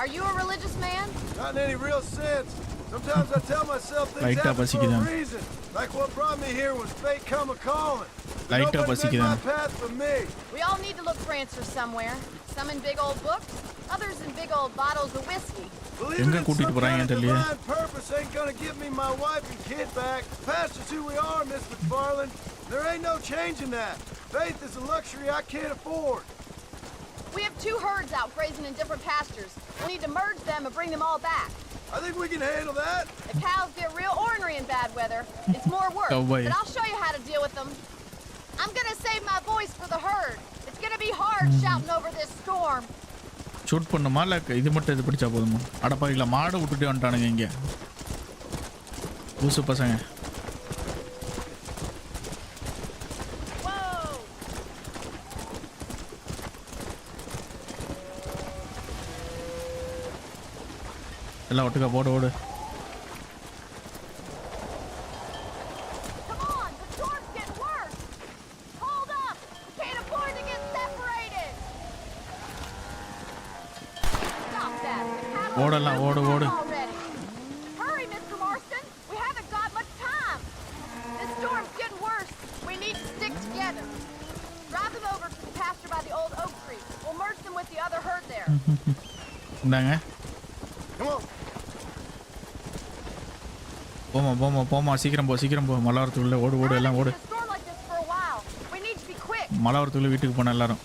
Are you a religious man? Not in any real sense. Sometimes I tell myself things happen for a reason. Like what brought me here was fate come a-calling. Nobody made my path for me. We all need to look for answers somewhere. Some in big old books, others in big old bottles of whiskey. Believing in some kind of divine purpose ain't gonna give me my wife and kid back. Past is who we are, Miss McFarland. There ain't no changing that. Faith is a luxury I can't afford. We have 2 herds out grazing in different pastures. We need to merge them and bring them all back. I think we can handle that. The cows get real ornery in bad weather. It's more work, but I'll show you how to deal with them. I'm gonna save my voice for the herd. It's gonna be hard shouting over this storm. Shoot பண்ணுமா இல்ல இது மட்டும் இது பிடிச்சா போதுமா? அடப்பாவில மாடு விட்டுட்டே வந்துட்டானுங்க இங்க. பூசு பசங்க. எல்லாம் ஒட்டுக்கா போடு ஓடு. ஓடலாம் ஓடு ஓடு. Hurry, Mr. Marston. We haven't got much time. This storm's getting worse. We need to stick together. Drive them over to the pasture by the old oak tree. We'll merge them with the other herd there. இந்தாங்க. போமா சீக்கிரம் போ மலவரத்துக்குள்ள ஓடு எல்லாம் ஓடு. மலவரத்துக்குள்ள வீட்டுக்கு போன எல்லாரும்.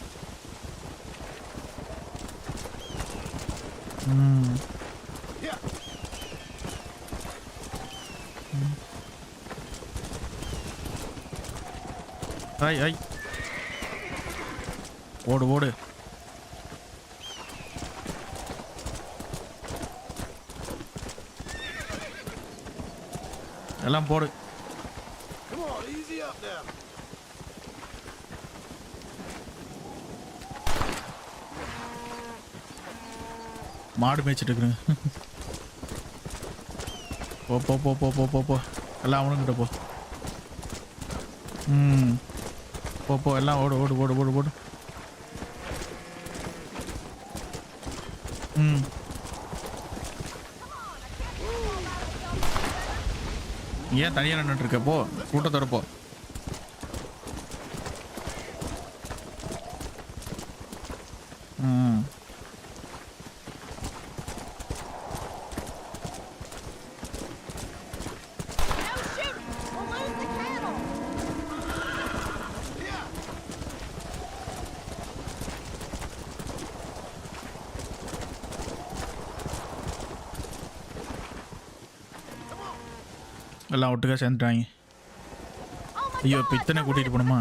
ஐ ஓடு எல்லாம் போடு. மாடு மேய்ச்சிட்டு இருக்கிறேன். போ எல்லாம் அவனுங்கிட்ட போ. போ எல்லாம் ஓடு. ஏன் தனியாக நின்றுட்டு இருக்க? போ கூட்டத்தோட போ. எல்லாம் ஒட்டுக்கா சேர்ந்துட்டாங்க. ஐயோ இப்போ இத்தனை கூட்டிகிட்டு போகணுமா?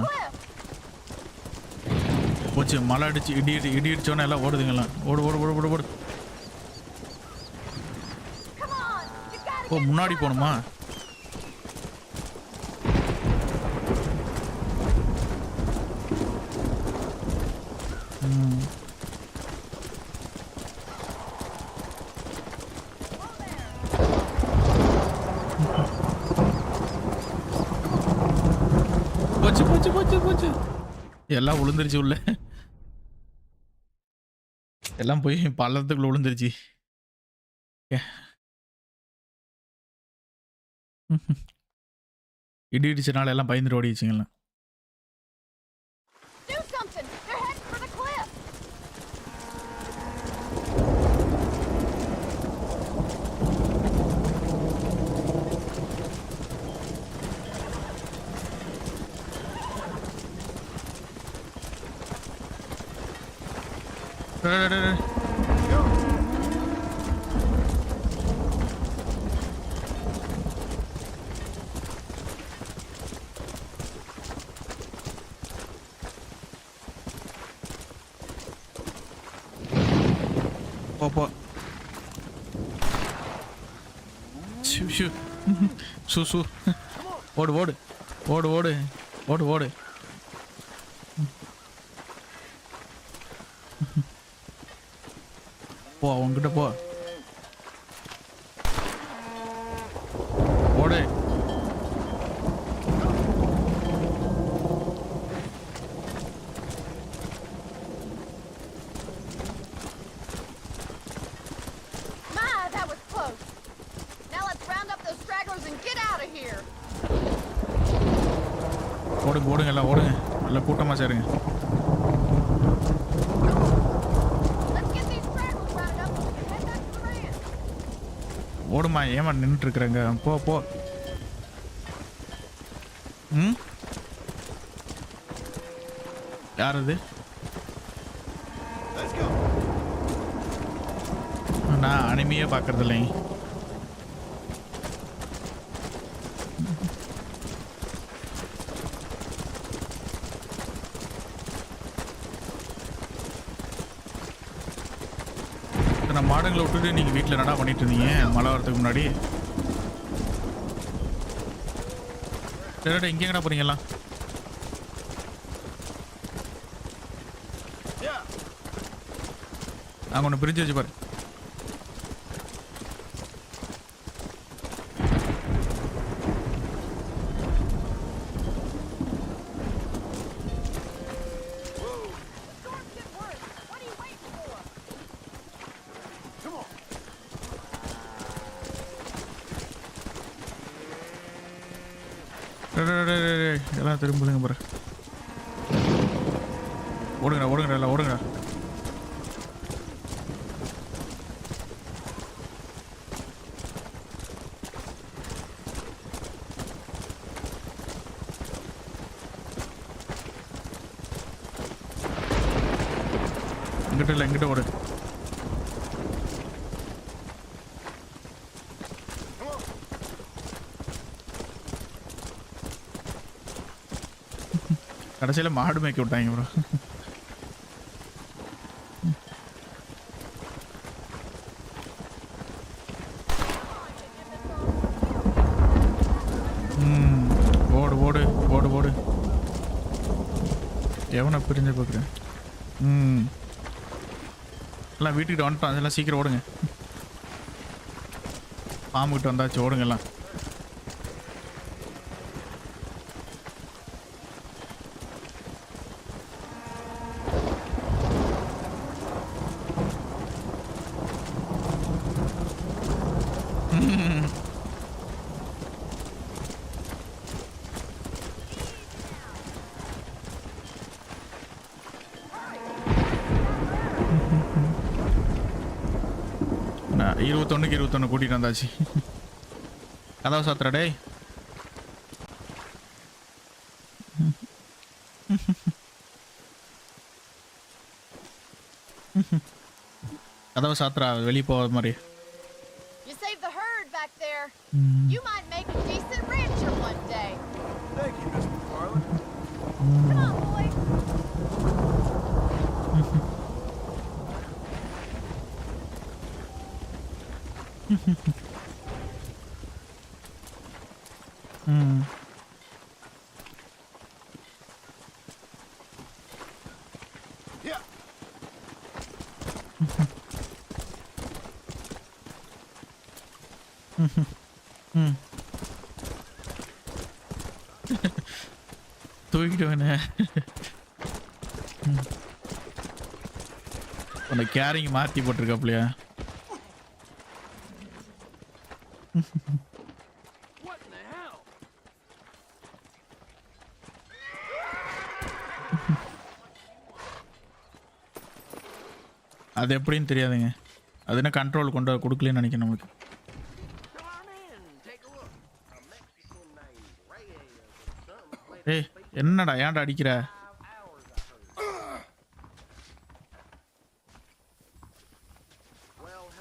போச்சு, மழை அடிச்சு இடி இடிச்சோன்னே எல்லாம் ஓடுதுங்களாம். ஓடு ஓடு ஓடு ஓடு ஓடு. ஓ முன்னாடி போகணுமா? போச்சு போச்சு போச்சு போச்சு. எல்லாம் விழுந்துருச்சு உள்ள. எல்லாம் போய் பள்ளத்துக்குள்ள விழுந்துருச்சு. இடி இடிச்சனால எல்லாம் பயந்துட்டு ஓடிச்சுங்களா. போ சு ஓடு ஓடு ஓடு ஓடு ஓடு ஓடு. போ அவன்கிட்ட போ. ஓடு. ஓடுங்க ஓடுங்க எல்லாம் ஓடுங்க, நல்ல கூட்டமாக சேருங்க. ஓடுமா, ஏமா நின்றுட்டு இருக்கிறாங்க? போ போ. ம் யார் அது? நான் அனிமையே பார்க்கறது இல்லைங்க. மாடுங்களை விட்டுட்டு நீங்கள் வீட்டில் என்னடா பண்ணிட்டு இருந்தீங்க மழை வரதுக்கு முன்னாடி? இங்கே எங்கடா போறீங்களா? நாங்கள் ஒன்று பிரிஞ்சு வச்சு பாரு. எல்லாம் திரும்புதுங்க பாரு. ஓடுங்கடா ஓடுங்கடா எல்லாம் ஓடுங்கடா. இங்கிட்ட இல்லை, இங்கிட்ட ஓடு. கடைசியில் மாடு மேய்க்க விட்டாங்க ப்ரோ. ஓடு ஓடு ஓடு ஓடு. எவனை பிரிஞ்சு பார்க்குறேன். எல்லாம் வீட்டுக்கிட்ட வந்துட்டோம், அதெல்லாம் சீக்கிரம் ஓடுங்க. பாம்புக்கிட்ட வந்தாச்சு, ஓடுங்க எல்லாம். நான் 21க்கு 21 கூட்டிகிட்டு வந்தாச்சு. கதவை சாத்துறா டேய். கதவை சாத்துறா, வெளியே போகாத மாதிரி. You saved the herd back there. there. You might make a decent rancher one day. Thank you, Miss McFarland. Come on, boy. Yeah. தூக்கிட்டு வேணே உன்னை கேரிங் மாற்றி போட்டிருக்காப்லையா What in the hell? அது எப்படின்னு தெரியாதுங்க அது என்ன கண்ட்ரோல் கொண்டு கொடுக்கலன்னு நினைக்கிறேன் நமக்கு ஏய் என்னடா ஏன்டா அடிக்கிற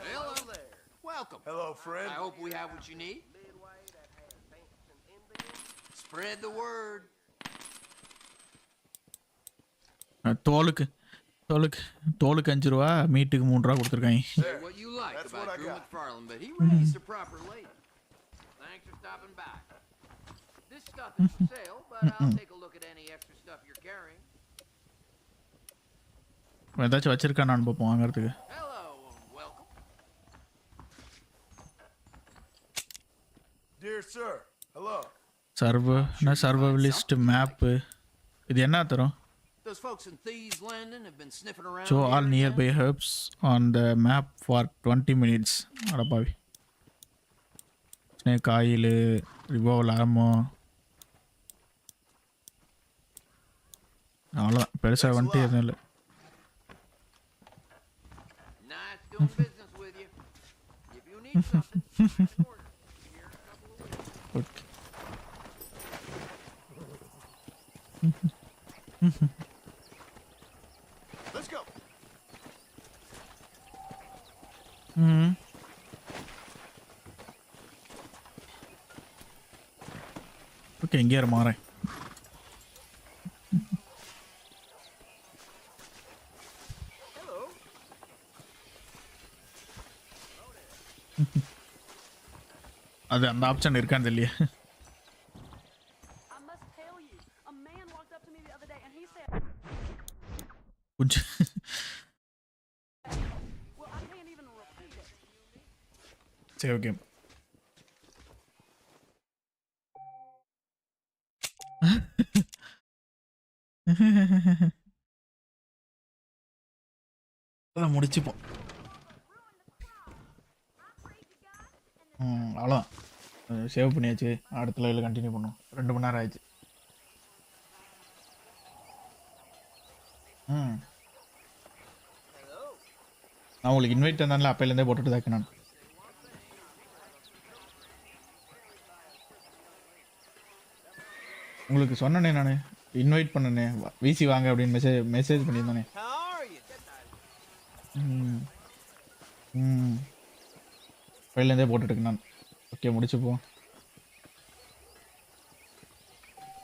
Hello there. Welcome. Hello, friend. I hope we have what you need. Spread the word. தோலுக்கு தோலுக்கு தோலுக்கு 5 ரூபா மீட்டுக்கு 3 ரூபா கொடுத்துருக்காங்க Say what you like about Drew McFarland, but he raised the proper lady. Thanks for stopping by. This stuff is for sale, but I'll take a look at any extra stuff you're carrying. ஏதாச்சும் வச்சிருக்கானான்னு பார்ப்போம் வாங்குறதுக்கு Hello, welcome. Dear sir, hello. Survivalist map இது என்ன தரும் Those folks in Thieves Landing have been sniffing around. Show all nearby hubs on the map for 20 minutes. அடப்பாவி snake oil revolver ஆமோ அவ்வளோதான் பெருசாக வந்துட்டு எதுவும் இல்லை Nice doing business with you. If you need something, order. Here in a couple of weeks. Okay Let's go. Okay எங்கேயாரு மாறேன் அது அந்த ஆப்ஷன் இருக்கான்னு தெரியல கொஞ்சம் சரி ஓகே முடிச்சுப்போம் அவ்வளோதான் சேவ் பண்ணியாச்சு அடுத்த லைவில் கண்டினியூ பண்ணுவோம் 2 மணி நேரம் ஆயிடுச்சு நான் உங்களுக்கு இன்வைட் தந்தால அப்பையிலேருந்தே போட்டுட்டு தான் நான் உங்களுக்கு சொன்னனே நான் இன்வைட் பண்ணனே விசி வாங்க அப்படின்னு மெசேஜ் பண்ணியிருந்தானே ஃபைல்லேருந்தே போட்டுட்டு நான் ஓகே முடிச்சுப்போம்